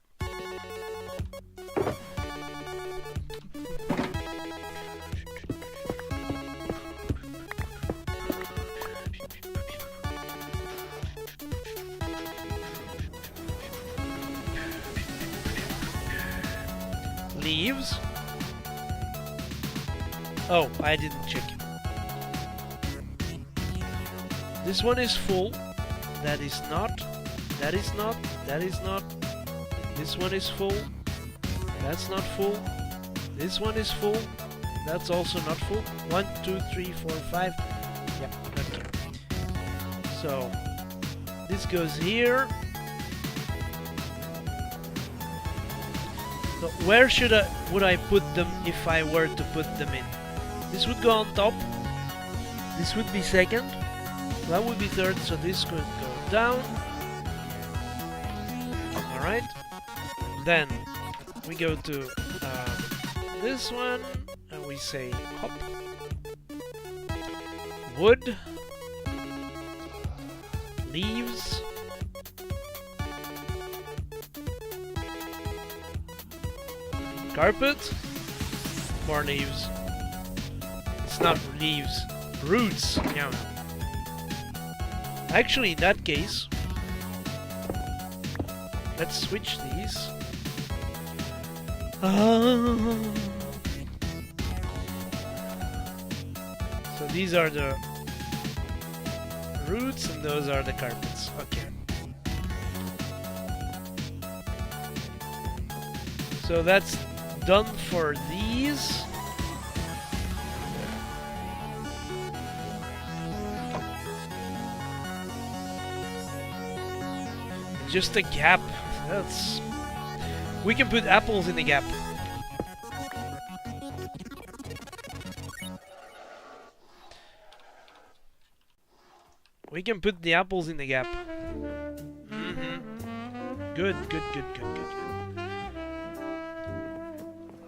Leaves. Oh, I didn't check it. This one is full. That is not. That is not. That is not. This one is full. That's not full. This one is full. That's also not full. 1, 2, 3, 4, 5. Yeah, okay. So this goes here. So where would I put them if I were to put them in? This would go on top. This would be second. That would be third, so this could go down. Alright. Then we go to this one and we say hop. Wood. Leaves. Carpet. More leaves. It's not leaves. Roots. Yeah. Actually, in that case, let's switch these. So these are the roots and those are the carpets. Okay. So that's done for these. Just a gap. That's... We can put apples in the gap. We can put the apples in the gap. Good, good, good, good, good,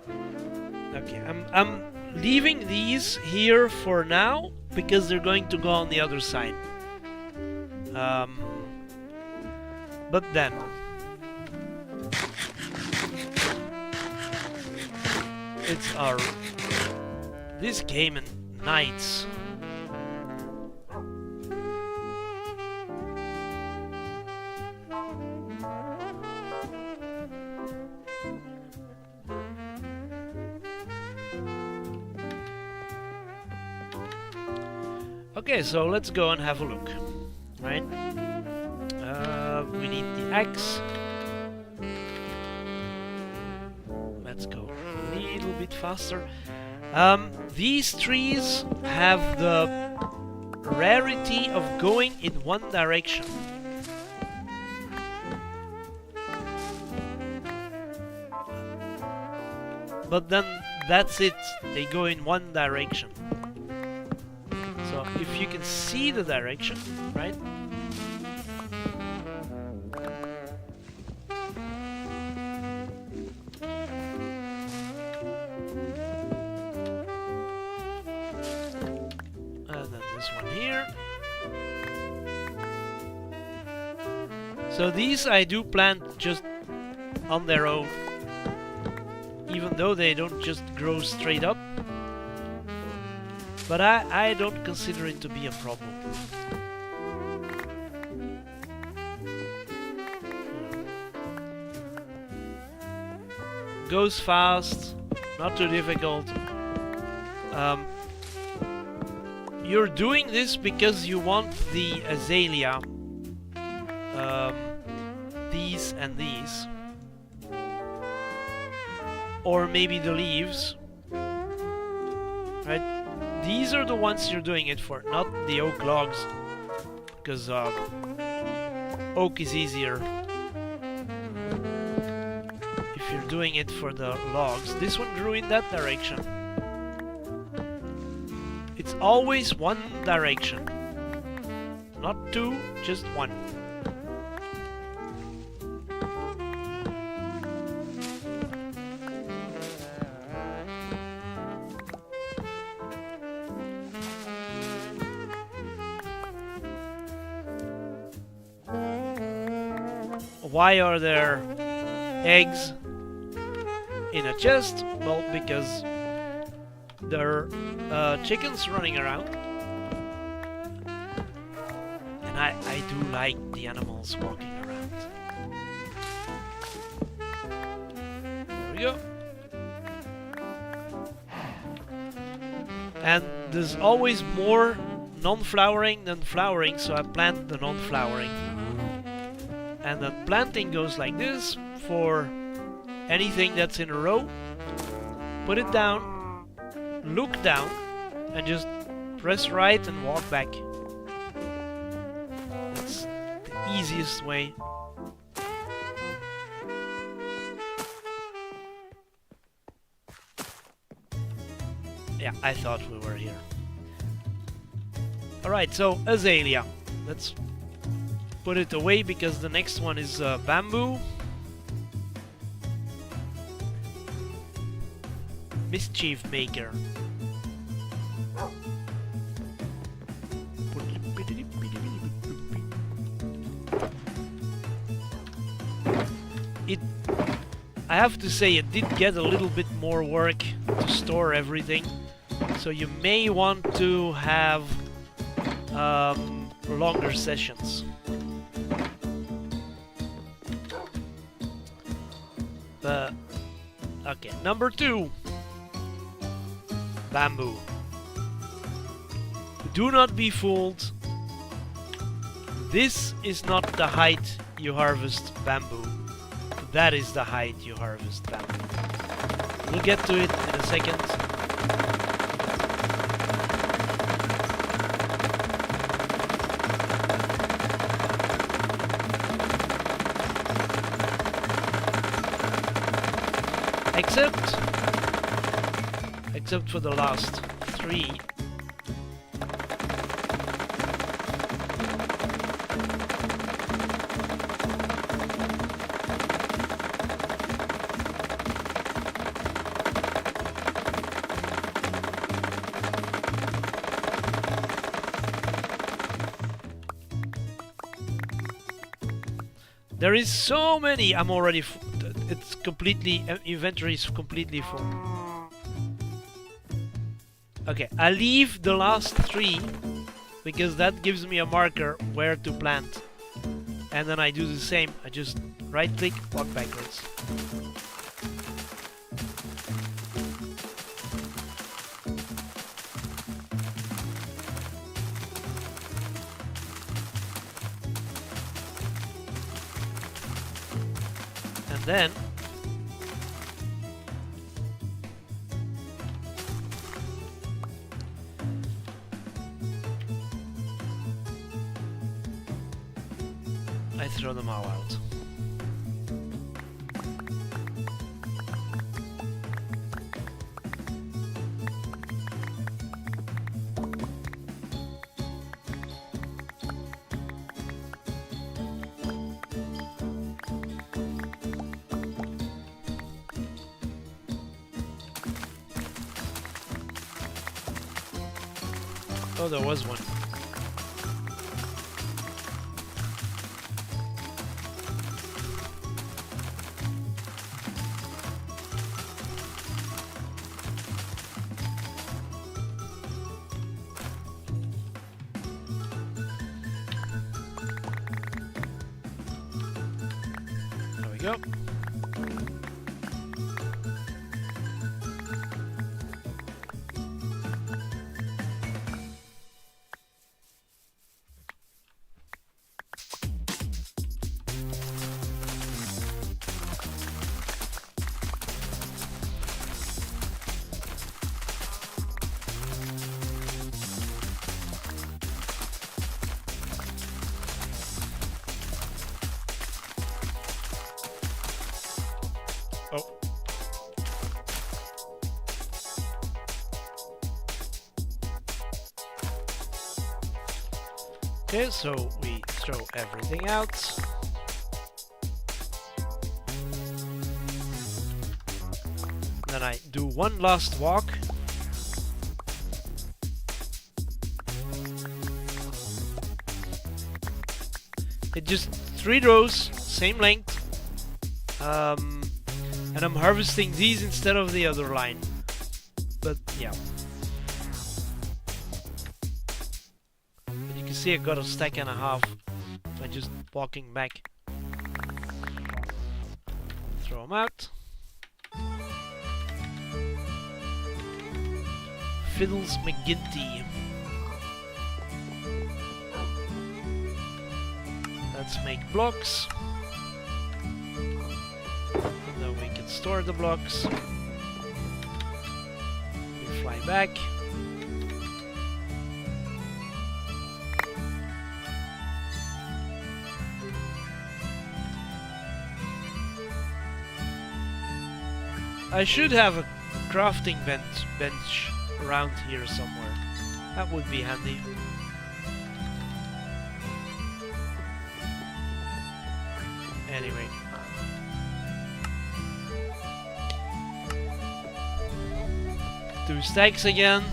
good. Okay, I'm leaving these here for now because they're going to go on the other side. But then it's our this game in nights. Okay, so let's go and have a look, right? We need the axe. Let's go a little bit faster. These trees have the rarity of going in one direction. But then that's it, they go in one direction. So if you can see the direction, right? So these I do plant just on their own, even though they don't just grow straight up. But I don't consider it to be a problem. Goes fast, not too difficult. You're doing this because you want the azalea, these and these, or maybe the leaves, right? These are the ones you're doing it for, not the oak logs, because oak is easier if you're doing it for the logs. This one grew in that direction. It's always one direction, not two, just one. Why are there eggs in a chest? Well, because there are chickens running around. And I do like the animals walking around. There we go. And there's always more non-flowering than flowering, so I plant the non-flowering. And then planting goes like this for anything that's in a row. Put it down, look down, and just press right and walk back. That's the easiest way. Yeah, I thought we were here. Alright, so azalea. Let's put it away because the next one is bamboo. Mischief maker. I have to say it did get a little bit more work to store everything, so you may want to have longer sessions. Okay, number 2. Bamboo. Do not be fooled. This is not the height you harvest bamboo. That is the height you harvest bamboo. We'll get to it in a second. Except for the last 3. There is so many. I'm already. It's completely. Inventory is completely full. Okay, I leave the last 3 because that gives me a marker where to plant. And then I do the same. I just right click, walk backwards. And then I throw them all out. Oh, there was one. go. Oh. Okay, so we throw everything out. Then I do one last walk. It just 3 rows, same length. And I'm harvesting these instead of the other line. But yeah. And you can see I got a stack and a half by just walking back. Throw them out. Fiddles McGinty. Let's make blocks. And then we can store the blocks. We fly back. I should have a crafting bench around here somewhere. That would be handy. Anyway. Two stacks again.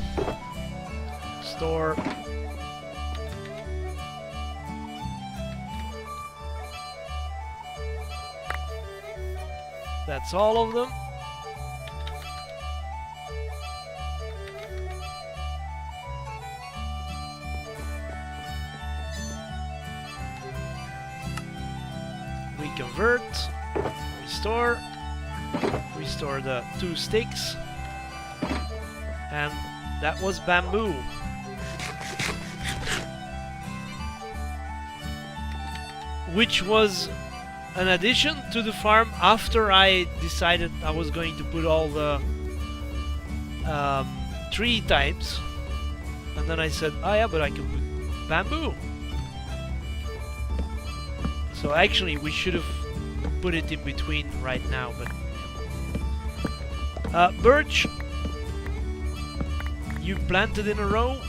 Store. That's all of them. We convert, restore the 2 sticks, and that was bamboo. Which was an addition to the farm after I decided I was going to put all the tree types, and then I said, oh yeah, but I can put bamboo. So actually we should have put it in between right now, but birch you planted in a row,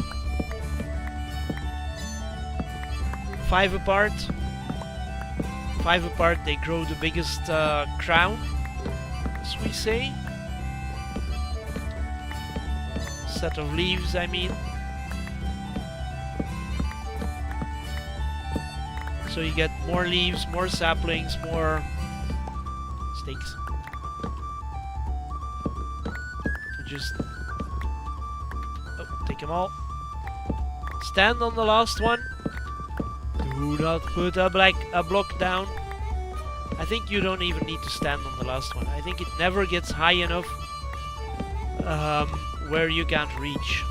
5 apart. 5 apart, they grow the biggest crown, as we say. Set of leaves, I mean. So you get more leaves, more saplings, more sticks. Just take them all. Stand on the last one. Do not put a block down. I think you don't even need to stand on the last one. I think it never gets high enough where you can't reach.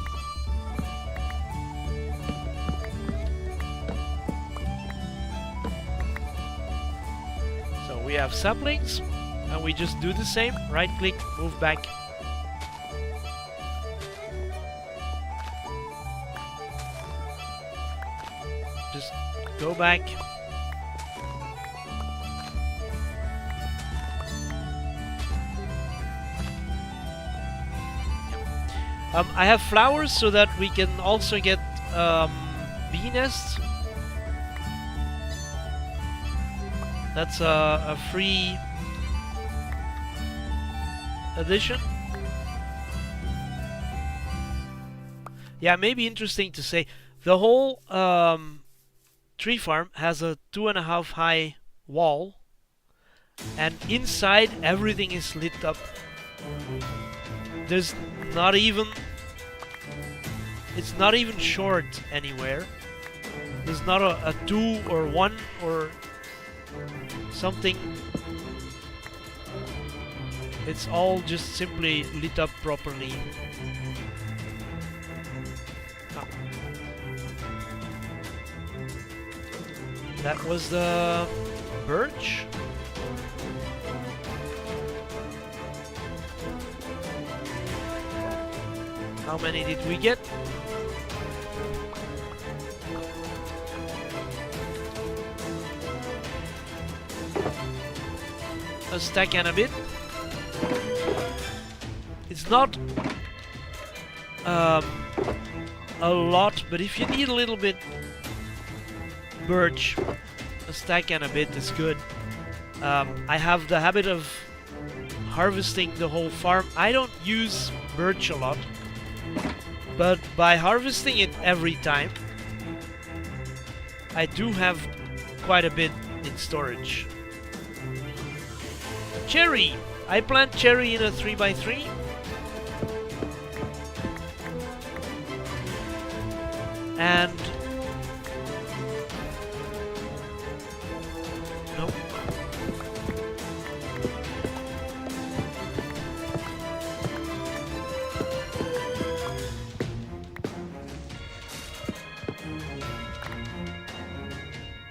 So we have saplings, and we just do the same. Right click, move back. Just go back. I have flowers so that we can also get bee nests. That's a free addition. Yeah, maybe interesting to say. The whole tree farm has a 2.5 high wall, and inside everything is lit up. There's not even, it's not even short anywhere. There's not a 2 or 1 or something It's all just simply lit up properly. Ah. That was the birch. How many did we get? A stack and a bit. It's not a lot, but if you need a little bit birch, a stack and a bit is good. I have the habit of harvesting the whole farm. I don't use birch a lot, but by harvesting it every time, I do have quite a bit in storage. Cherry! I plant cherry in a 3x3. And... nope.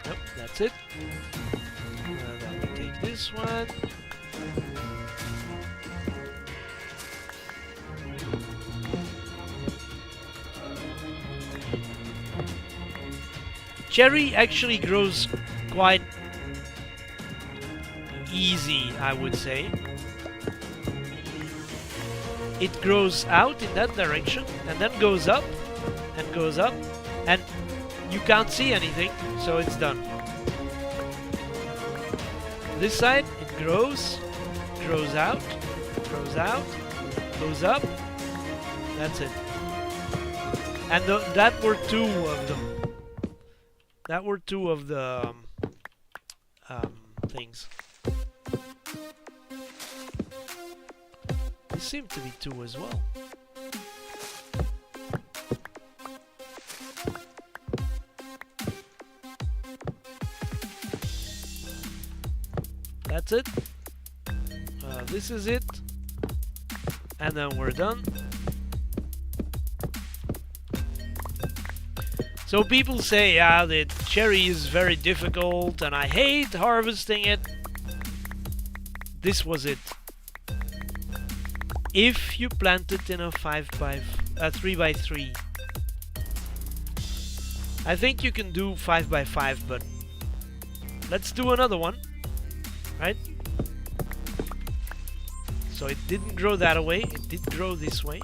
Nope, that's it. Then we take this one. Cherry actually grows quite easy, I would say. It grows out in that direction and then goes up and goes up, and you can't see anything, so it's done. This side, it grows out, goes up. That's it. And that were two of them. That were two of the things. This seemed to be two as well. That's it. This is it. And then we're done. So people say, yeah, the cherry is very difficult and I hate harvesting it. This was it. If you plant it in a 3x3. I think you can do 5x5, but let's do another one, right? So it didn't grow that way, it did grow this way.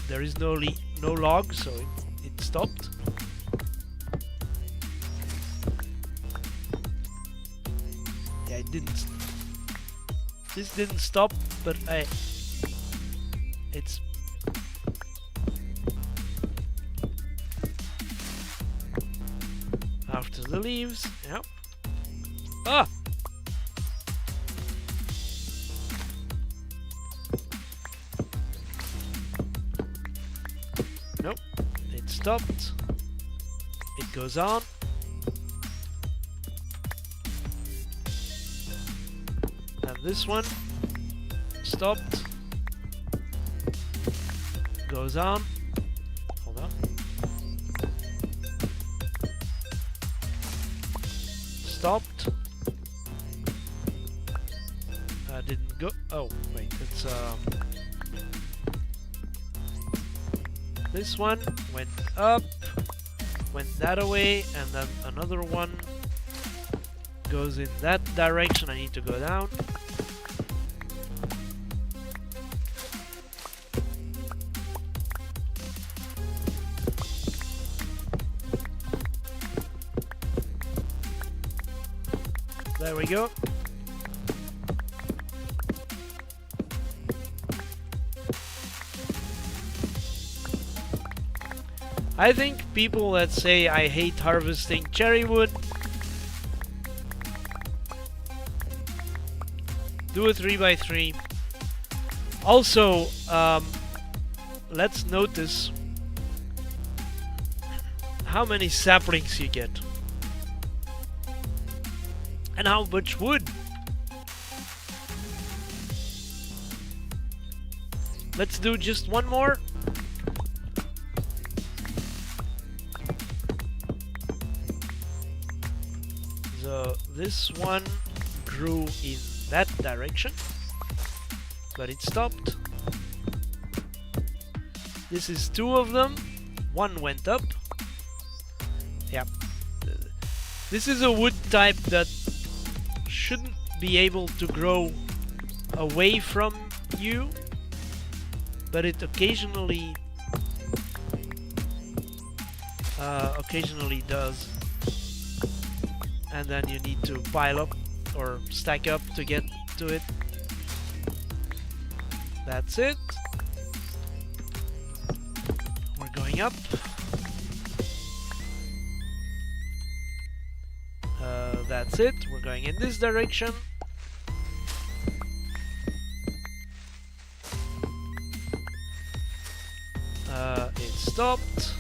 There is no log, so it stopped. Yeah, it didn't. This didn't stop, but it's. After the leaves, yeah. Ah! Nope, it stopped. It goes on. And this one stopped. Goes on. Hold on. Stopped. Didn't go. Oh, wait, it's this one went up, went that way, and then another one goes in that direction. I need to go down. There we go. I think people that say I hate harvesting cherry wood do a 3x3. Also, let's notice how many saplings you get and how much wood Let's do just one more. So this one grew in that direction, but it stopped. This is two of them. One went up. Yeah. This is a wood type that shouldn't be able to grow away from you, but it occasionally does. And then you need to pile up or stack up to get to it. That's it. We're going up. That's it. We're going in this direction. It stopped.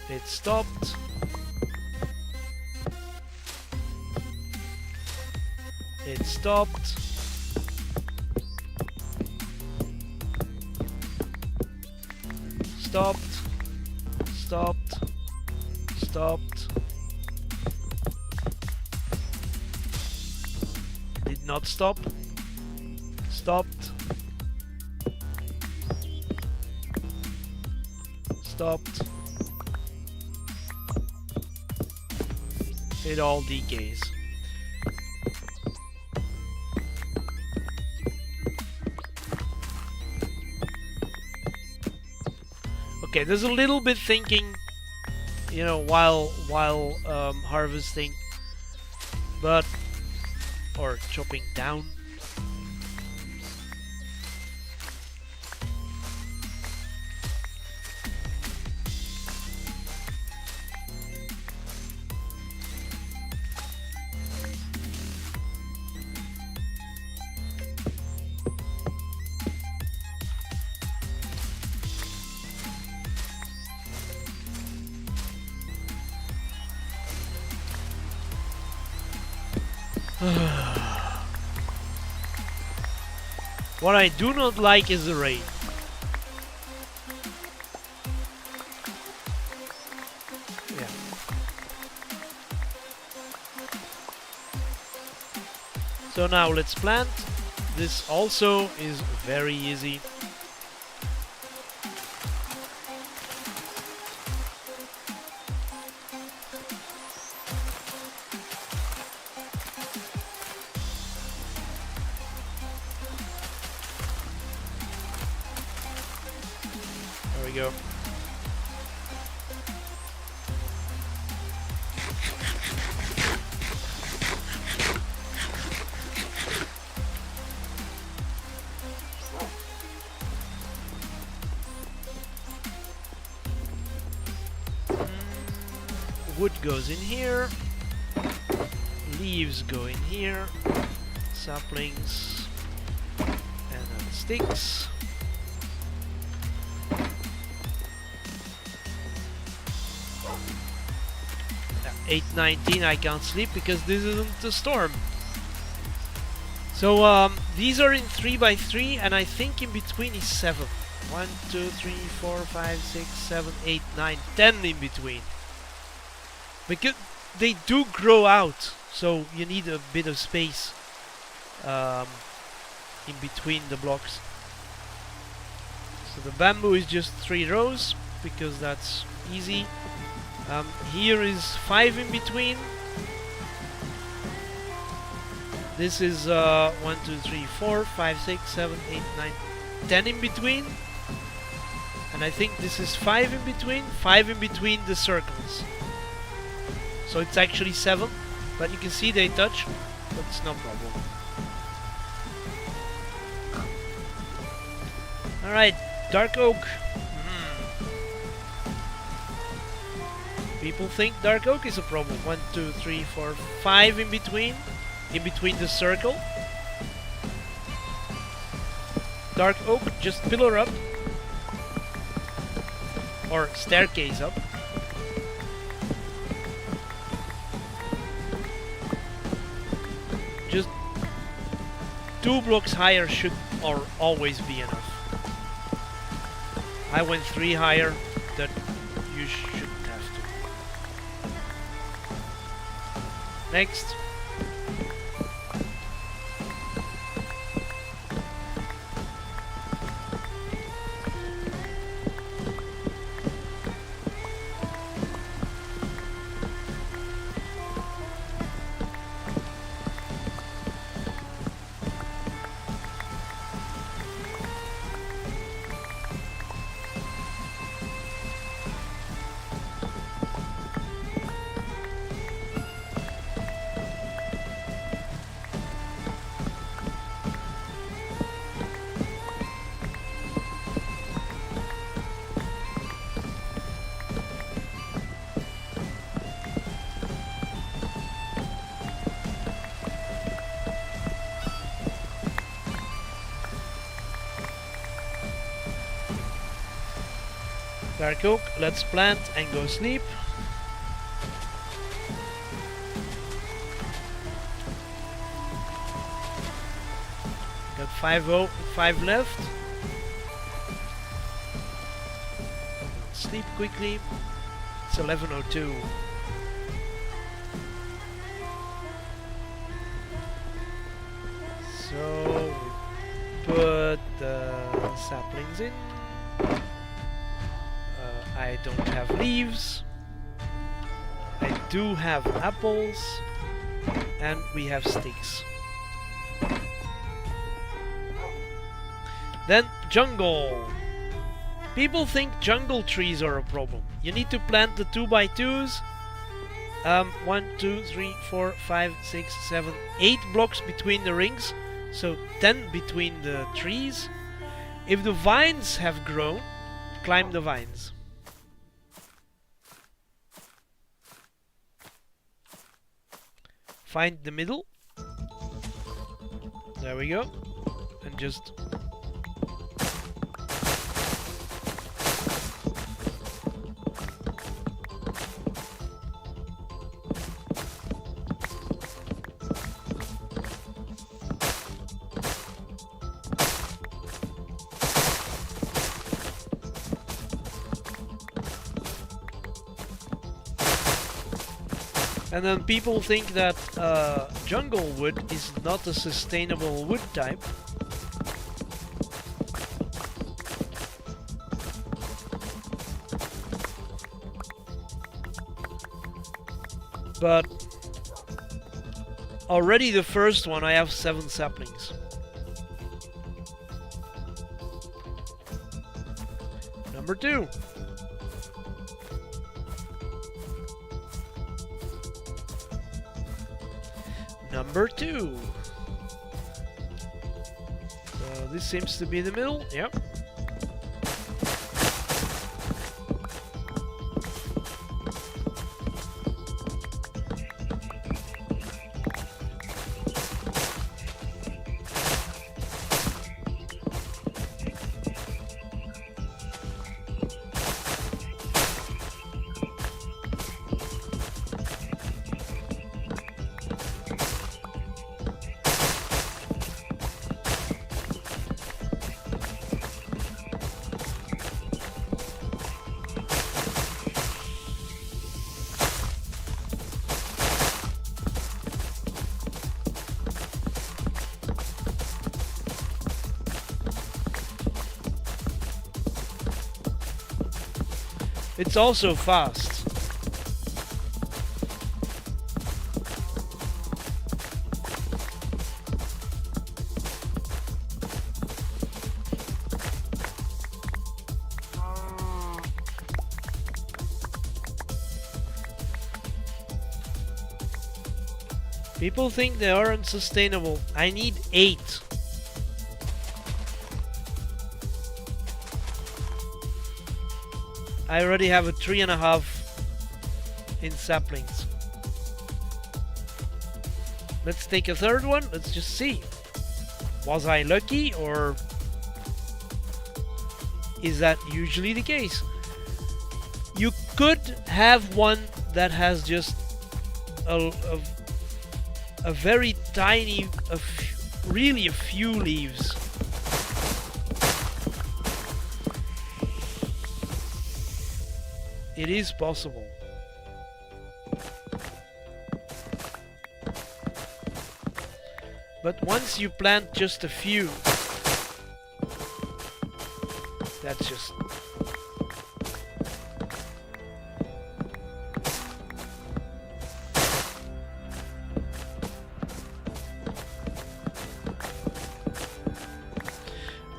It stopped. It stopped. Stopped. Stopped. Stopped. Did not stop. Stopped. Stopped. It all decays. Okay, there's a little bit thinking, you know, while harvesting, but or chopping down. What I do not like is the rain. Yeah. So now let's plant. This also is very easy. There we go. Wood goes in here. Leaves go in here. Saplings. And then sticks. 8:19, I can't sleep because this isn't a storm. So these are in 3x3, and I think in between is 7. 1, 2, 3, 4, 5, 6, 7, 8, 9, 10 in between. Because they do grow out, so you need a bit of space in between the blocks. So the bamboo is just 3 rows because that's easy. Here is 5 in between. This is 1, 2, 3, 4, 5, 6, 7, 8, 9, 10 in between. And I think this is 5 in between. 5 in between the circles. So it's actually 7. But you can see they touch. But it's no problem. Alright, dark oak. People think dark oak is a problem. 1, 2, 3, 4, 5 in between the circle. Dark oak, just pillar up. Or staircase up. Just 2 blocks higher should or always be enough. I went 3 higher, that you shouldn't have to. Next. Dark oak, let's plant and go sleep. Got 5 left. Sleep quickly. It's 11:02. So we put the saplings in. I don't have leaves. I do have apples. And we have sticks. Then jungle. People think jungle trees are a problem. You need to plant the 2x2s. 1, 2, 3, 4, 5, 6, 7, 8 blocks between the rings. So 10 between the trees. If the vines have grown, climb the vines. Find the middle. There we go. And just and then people think that jungle wood is not a sustainable wood type. But already the first one I have 7 saplings. Number 2. Number 2. So this seems to be the middle. Yep. It's also fast. People think they aren't sustainable. I need 8. I already have a 3.5 in saplings. Let's take a third one. Let's just see. Was I lucky, or is that usually the case? You could have one that has just a very tiny, really a few leaves. It is possible. But once you plant just a few, that's just...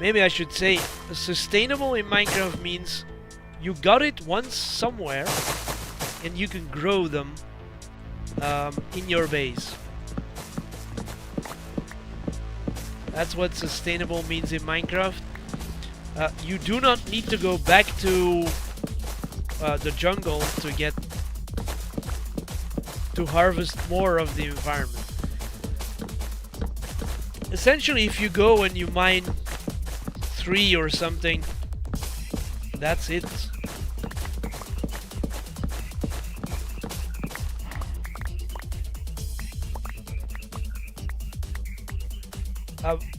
Maybe I should say, sustainable in Minecraft means you got it once somewhere and you can grow them in your base. That's what sustainable means in Minecraft. You do not need to go back to the jungle to harvest more of the environment. Essentially, if you go and you mine 3 or something, that's it.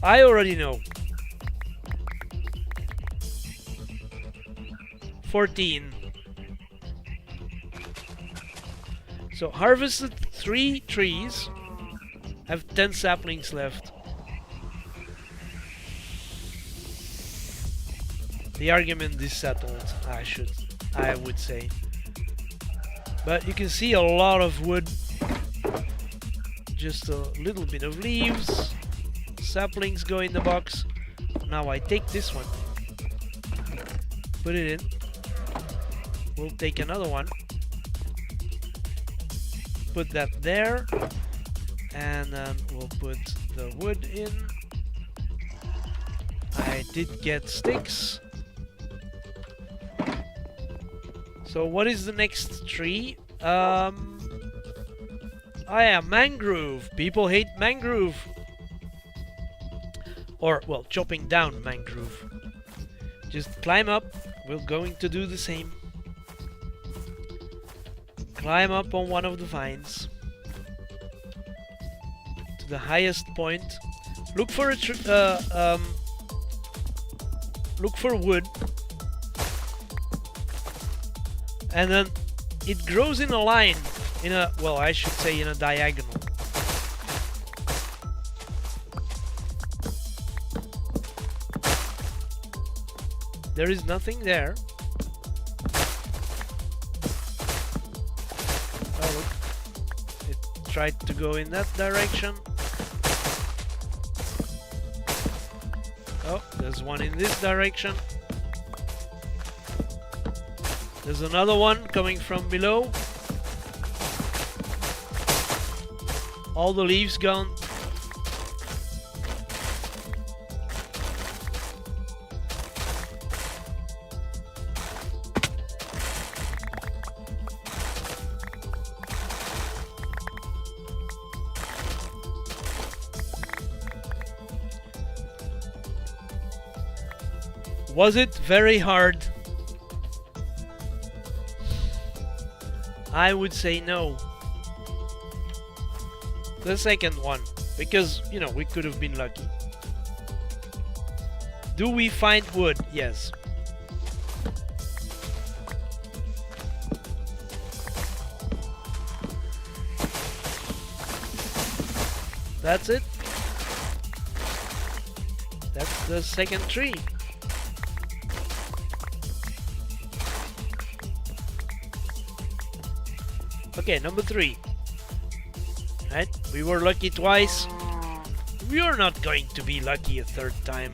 I already know. 14. So harvested 3 trees. Have 10 saplings left. The argument is settled, I would say. But you can see a lot of wood. Just a little bit of leaves. Saplings go in the box. Now I take this one. Put it in. We'll take another one. Put that there. And then we'll put the wood in. I did get sticks. So what is the next tree? Mangrove. People hate mangrove. Or, well, chopping down mangrove. Just climb up. We're going to do the same. Climb up on one of the vines. To the highest point. Look for a look for wood. And then it grows in a line. Well, I should say in a diagonal. There is nothing there. Oh, look. It tried to go in that direction. Oh, there's one in this direction. There's another one coming from below. All the leaves gone. Was it very hard? I would say no. The second one, because, you know, we could have been lucky. Do we find wood? Yes. That's it. That's the second tree. Okay, number 3. Right? We were lucky twice. We are not going to be lucky a third time.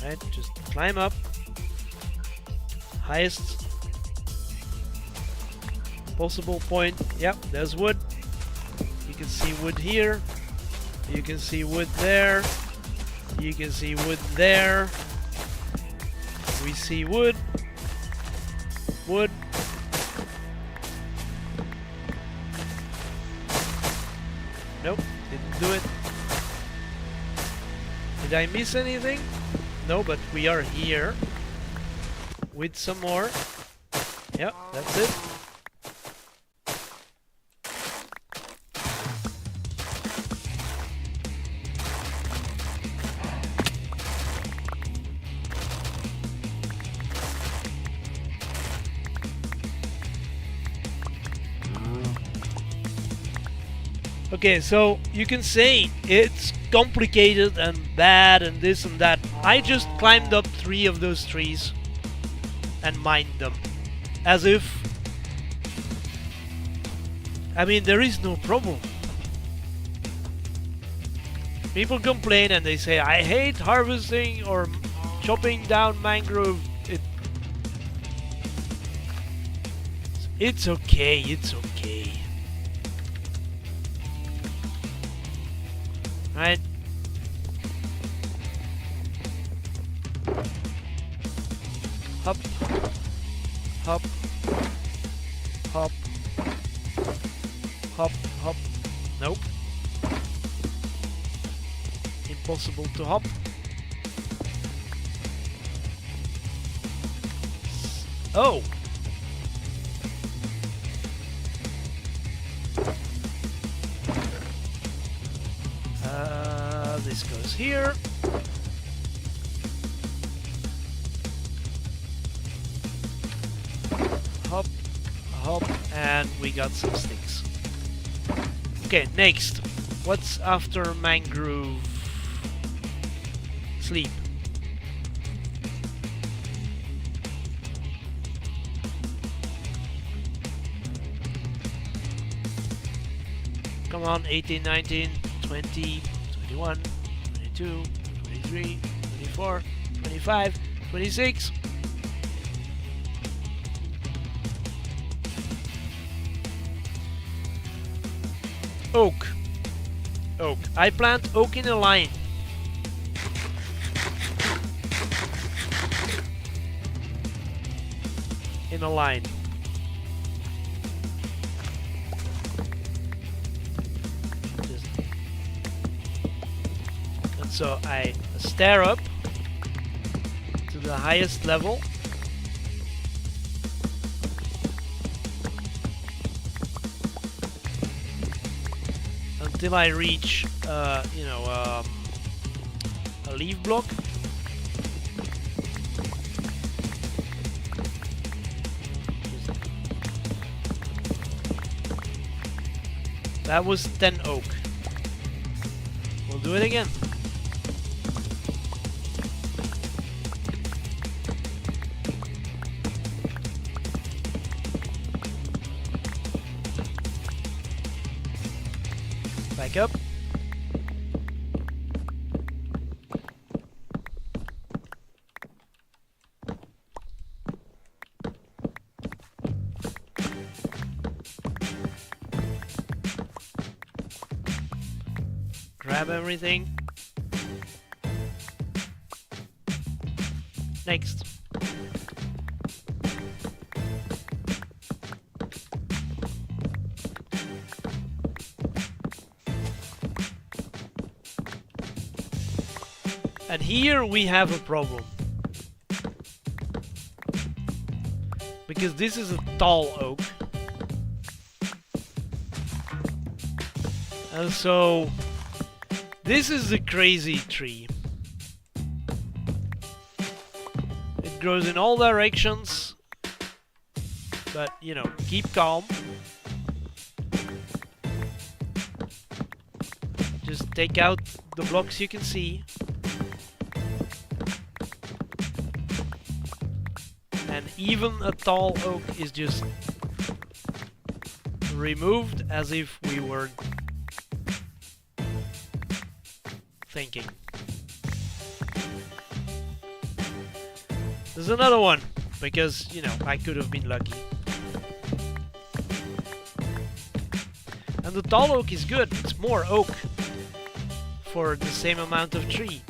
Right? Just climb up. Highest possible point. Yep, there's wood. You can see wood here. You can see wood there. You can see wood there. We see wood. Wood. Nope, didn't do it. Did I miss anything? No, but we are here with some more. Yep, that's it. Okay, so you can say it's complicated and bad and this and that. I just climbed up 3 of those trees and mined them. As if... I mean, there is no problem. People complain and they say, I hate harvesting or chopping down mangrove. It's okay, it's okay. Right? Hop. Hop. Hop. Hop. Hop. Nope. Impossible to hop. Oh! This goes here. Hop, hop, and we got some sticks. Okay, next. What's after mangrove? Sleep. Come on, 18, 19, 20, 21, 22, 23, 24, 25, 26. Oak. Oak. I plant oak in a line. In a line. And so I stair up to the highest level. Until I reach, a leaf block. That was 10 oak. We'll do it again. Back up. Grab everything. Next. And here we have a problem. Because this is a tall oak. And so this is a crazy tree. It grows in all directions. But, keep calm. Just take out the blocks you can see. And even a tall oak is just removed as if we were thinking. There's another one, because, I could have been lucky. And the tall oak is good, it's more oak for the same amount of tree.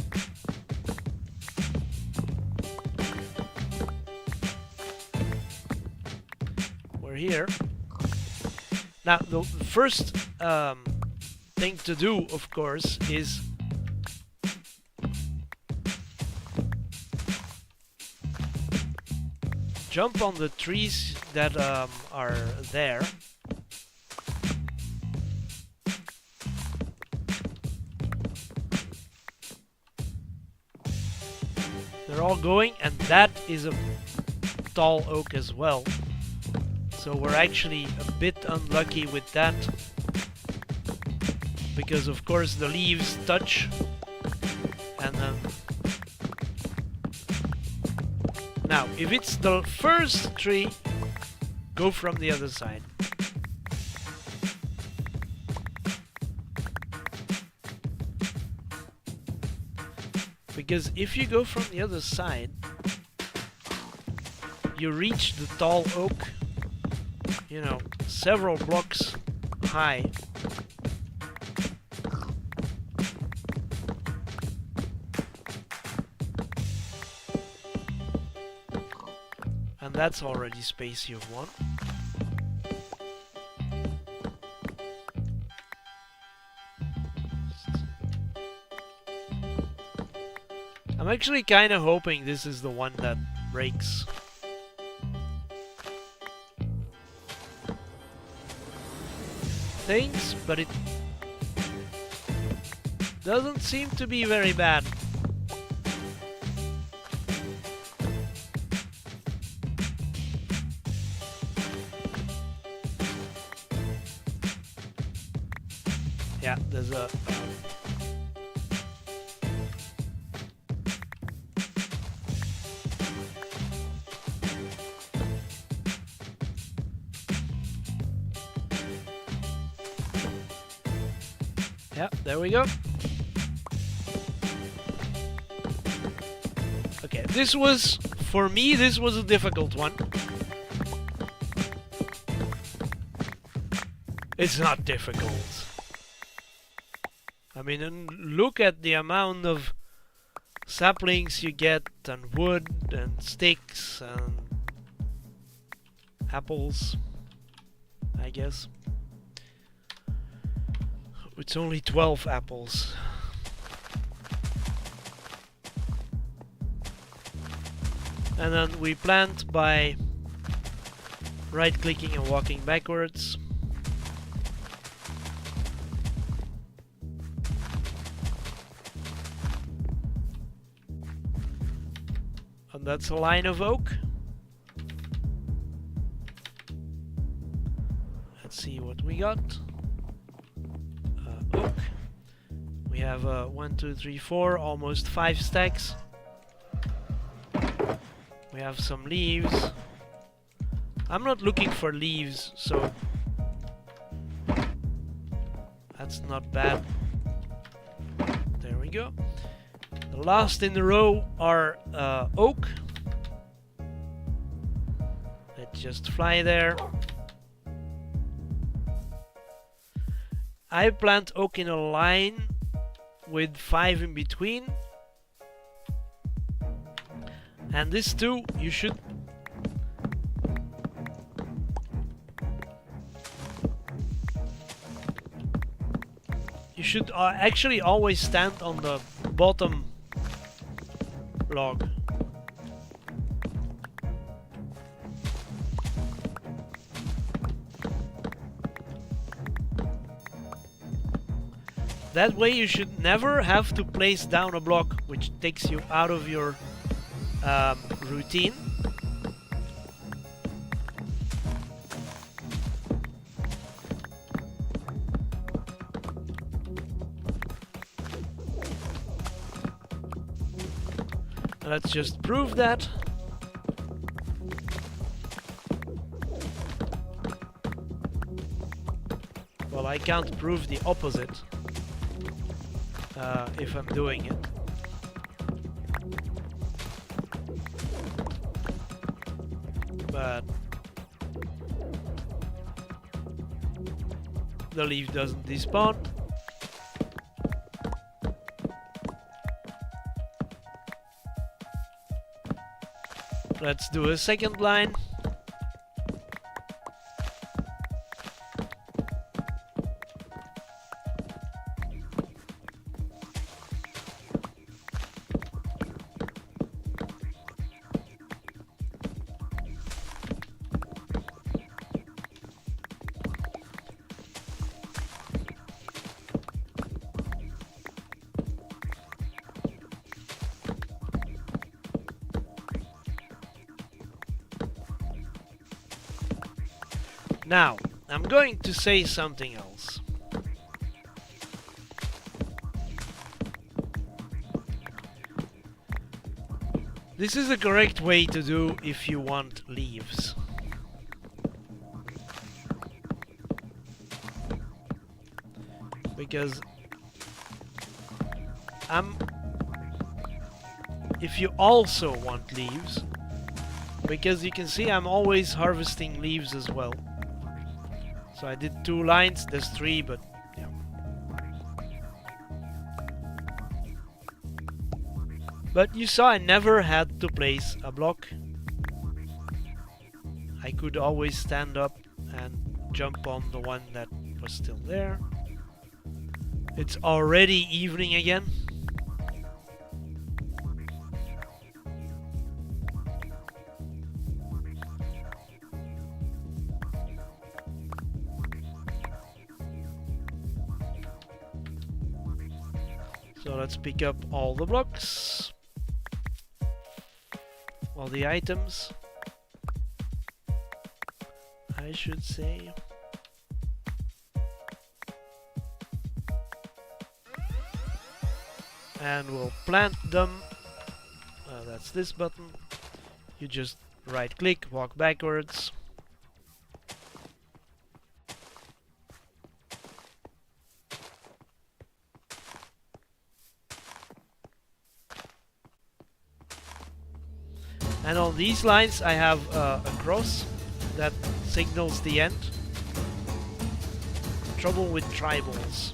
We're here. Now, the first thing to do, of course, is jump on the trees that are there. They're all going, and that is a tall oak as well. So we're actually a bit unlucky with that. because of course the leaves touch, and then now if it's the first tree, go from the other side. Because if you go from the other side, you reach the tall oak, you know, several blocks high. And that's already space you've won. I'm actually kind of hoping this is the one that breaks. Things, but it doesn't seem to be very bad. Yeah, there's a yeah, there we go. Okay, this was, for me, this was a difficult one. It's not difficult. I mean, and look at the amount of saplings you get, and wood, and sticks, and apples, I guess. It's only 12 apples. And then we plant by right-clicking and walking backwards. And that's a line of oak. Let's see what we got. Oak. We have 1, 2, 3, 4, almost 5 stacks. We have some leaves. I'm not looking for leaves, so that's not bad. There we go. The last in the row are oak. Let's just fly there. I plant oak in a line with 5 in between. And this too, you should actually always stand on the bottom log. That way you should never have to place down a block, which takes you out of your routine. Let's just prove that. Well, I can't prove the opposite if I'm doing it. But the leaf doesn't despawn. Let's do a second line. Now, I'm going to say something else. This is the correct way to do if you want leaves. Because if you also want leaves, because you can see I'm always harvesting leaves as well. So I did 2 lines, there's 3, but yeah. But you saw I never had to place a block. I could always stand up and jump on the one that was still there. It's already evening again. So let's pick up all the blocks, all the items, I should say. And we'll plant them. That's this button. You just right click, walk backwards. And on these lines I have a cross that signals the end. Trouble with tribals.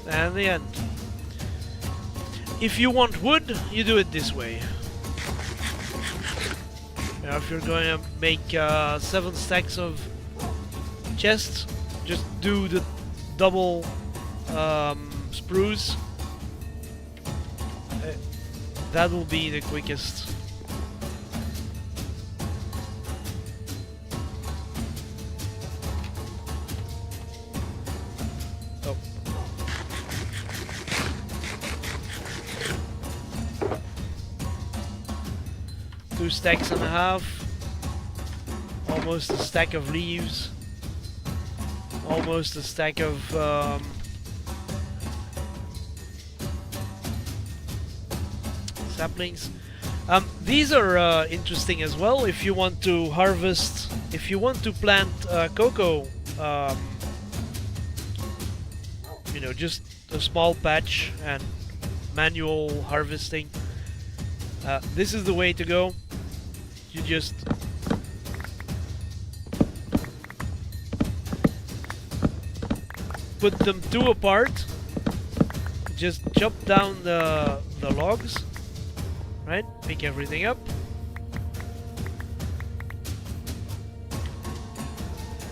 And the end. If you want wood, you do it this way. Now if you're going to make 7 stacks of chests, just do the double spruce. That will be the quickest. Oh. 2 stacks and a half. Almost a stack of leaves. Almost a stack of saplings. These are interesting as well if you want to harvest, if you want to plant cocoa, you know, just a small patch and manual harvesting. This is the way to go. You just put them 2 apart, just chop down the logs, right? Pick everything up.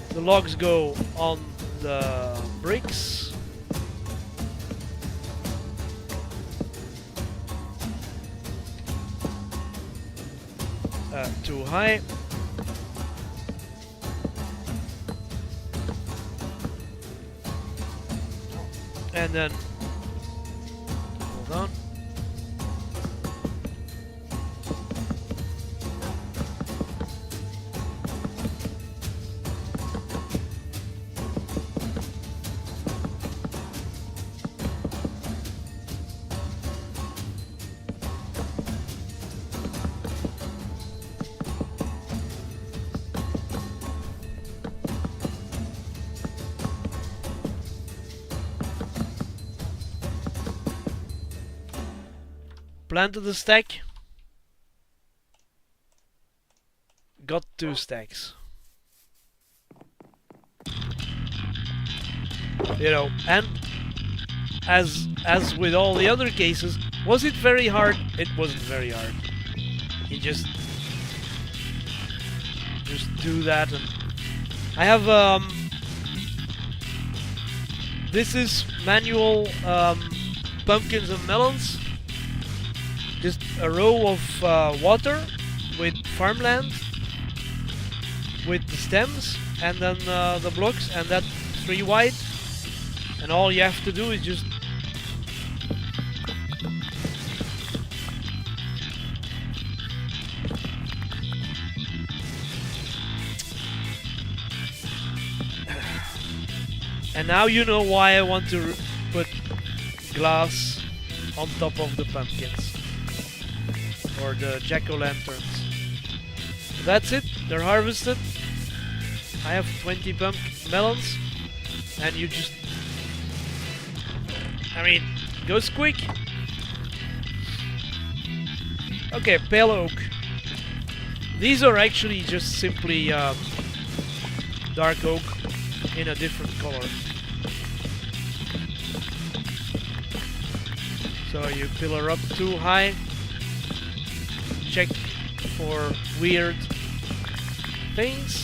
The logs go on the bricks. Too high. And then hold on. Planted the stack. Got 2 stacks. You know, and as with all the other cases, was it very hard? It wasn't very hard. You just do that. And I have this is manual pumpkins and melons. Just a row of water with farmland, with the stems, and then the blocks, and that 3 wide. And all you have to do is just And now you know why I want to put glass on top of the pumpkins. Or the jack-o'-lanterns. That's it, they're harvested. I have 20 melons. And you just... I mean, goes quick. Okay, pale oak. These are actually just simply dark oak in a different color. So you pillar up too high. Check for weird things.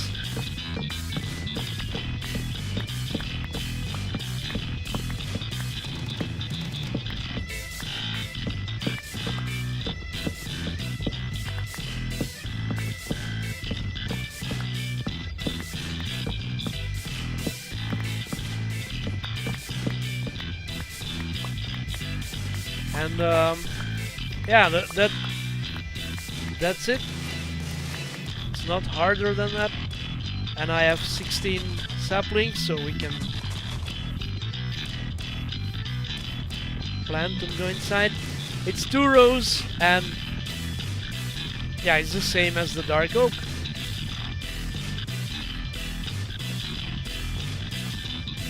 And yeah, that's it. It's not harder than that. And I have 16 saplings, so we can plant and go inside. It's 2 rows, and yeah, it's the same as the dark oak.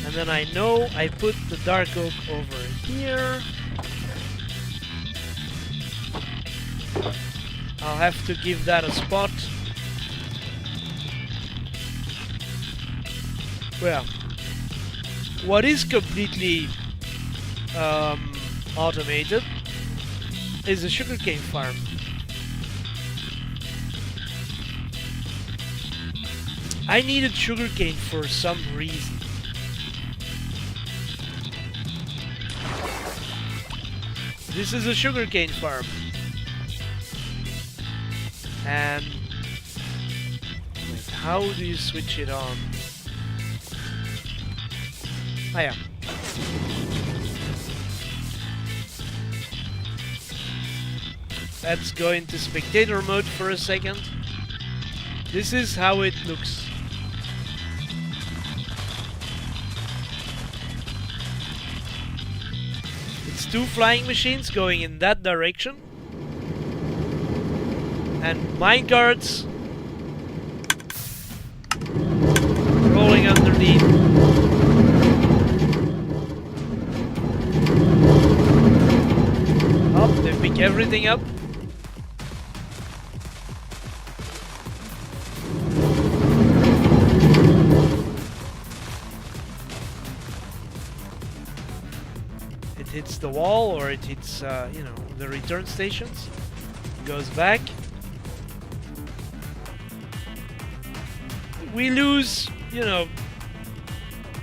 And then I know I put the dark oak over here. I'll have to give that a spot. Well, what is completely automated is a sugarcane farm. I needed sugarcane for some reason. This is a sugarcane farm. And wait, how do you switch it on? Ah, yeah. Let's go into spectator mode for a second. This is how it looks. It's 2 flying machines going in that direction. And minecarts rolling underneath. Oh, they pick everything up. It hits the wall, or it hits, you know, the return stations. Goes back. We lose, you know,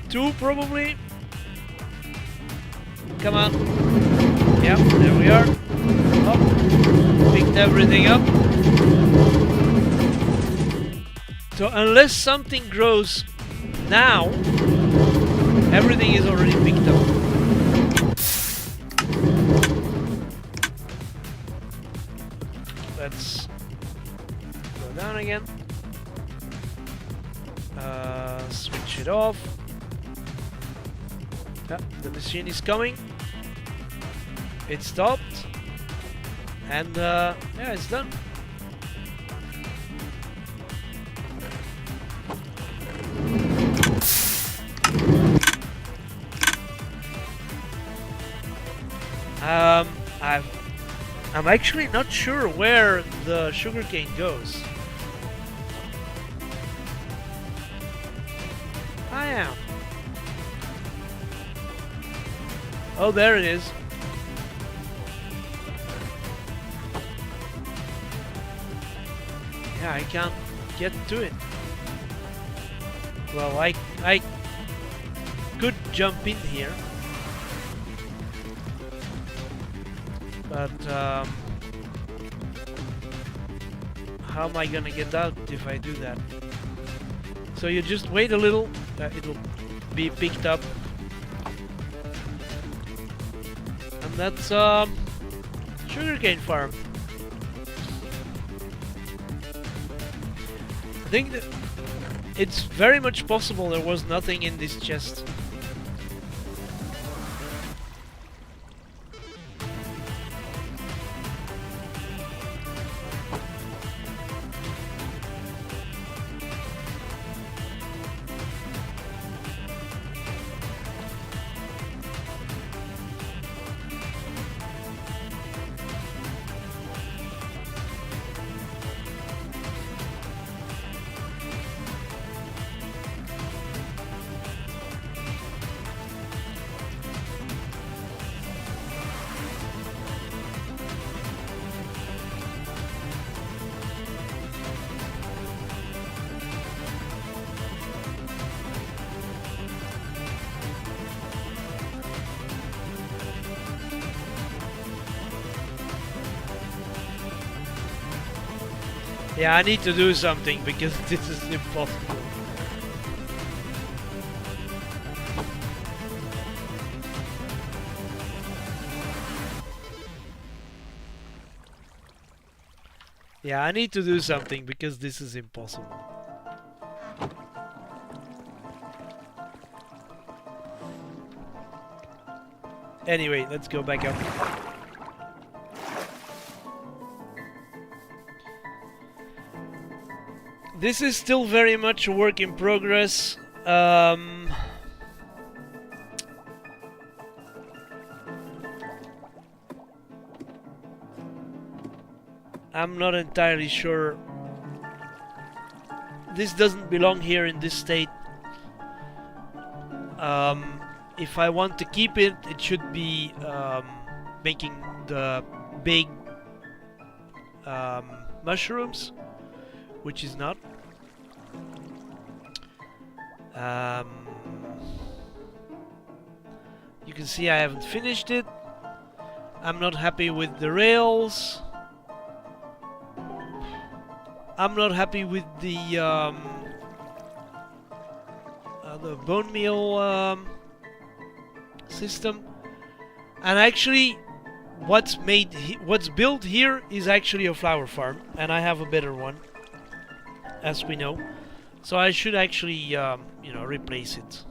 2 probably. Come on. Yep, there we are. Oh, picked everything up. So unless something grows now, everything is already picked up. Let's go down again. Switch it off. Yeah, the machine is coming. It stopped. And yeah, it's done. I'm actually not sure where the sugarcane goes. I am. Oh, there it is. Yeah, I can't get to it. Well, I could jump in here. But how am I gonna get out if I do that? So you just wait a little, it'll be picked up. And that's sugarcane farm. I think that it's very much possible there was nothing in this chest. Yeah, I need to do something because this is impossible. Yeah, I need to do something because this is impossible. Anyway, let's go back up. This is still very much a work in progress. I'm not entirely sure. This doesn't belong here in this state. If I want to keep it, it should be making the big mushrooms, which is not. You can see I haven't finished it. I'm not happy with the rails. I'm not happy with the bone meal system. And actually, what's built here is actually a flower farm, and I have a better one, as we know. So I should actually, you know, replace it.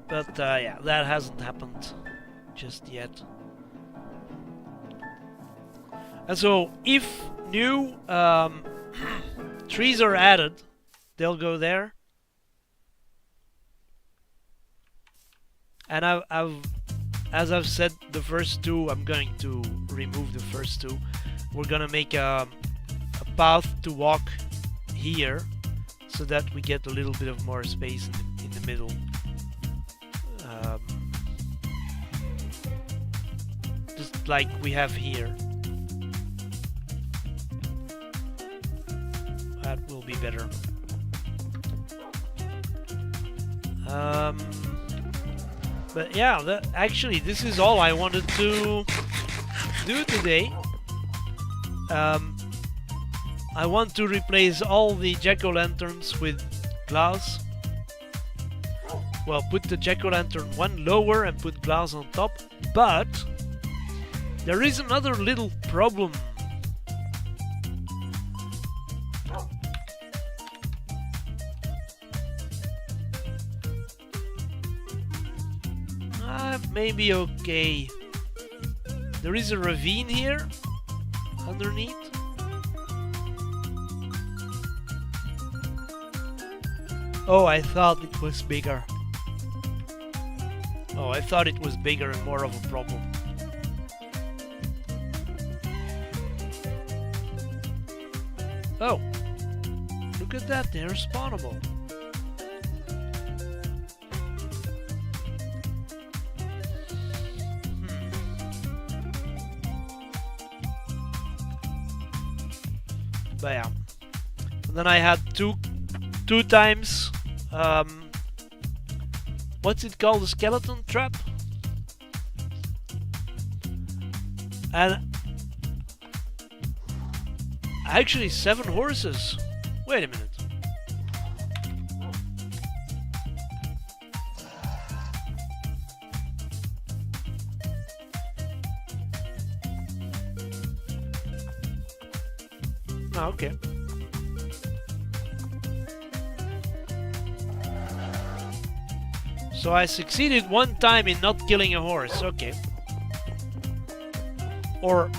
But yeah, that hasn't happened just yet. And so, if new trees are added, they'll go there. And as I've said, the first two, I'm going to remove the first two. We're gonna make a path to walk here, so that we get a little bit of more space in the middle. Just like we have here. That will be better. But yeah, actually this is all I wanted to do today. I want to replace all the jack-o'-lanterns with glass. Well, put the jack-o'-lantern one lower and put glass on top, but there is another little problem. Maybe okay. There is a ravine here underneath. Oh, I thought it was bigger. Oh, I thought it was bigger and more of a problem. Oh, look at that, they're spawnable. But yeah. And then I had two times what's it called? A skeleton trap? And actually 7 horses. Wait a minute. Oh, okay. So I succeeded one time in not killing a horse. Okay. Or...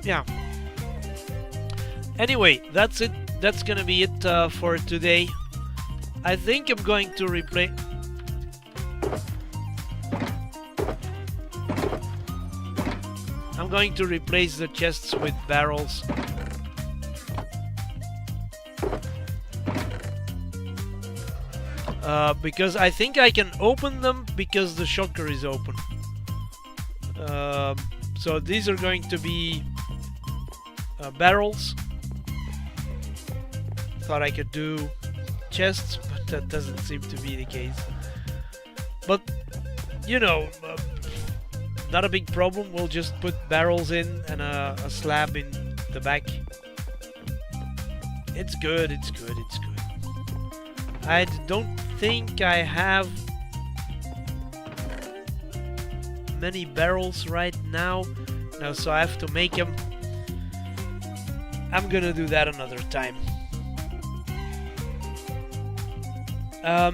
yeah. Anyway, that's it. That's gonna be it for today. I think I'm going to replay... I'm going to replace the chests with barrels. Because I think I can open them because the shulker is open. So these are going to be barrels. Thought I could do chests, but that doesn't seem to be the case. But, you know, not a big problem. We'll just put barrels in and a slab in the back. It's good, it's good, it's good. I don't think I have many barrels right now. No, so I have to make them. I'm gonna do that another time.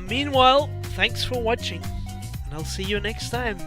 Meanwhile, thanks for watching, and I'll see you next time.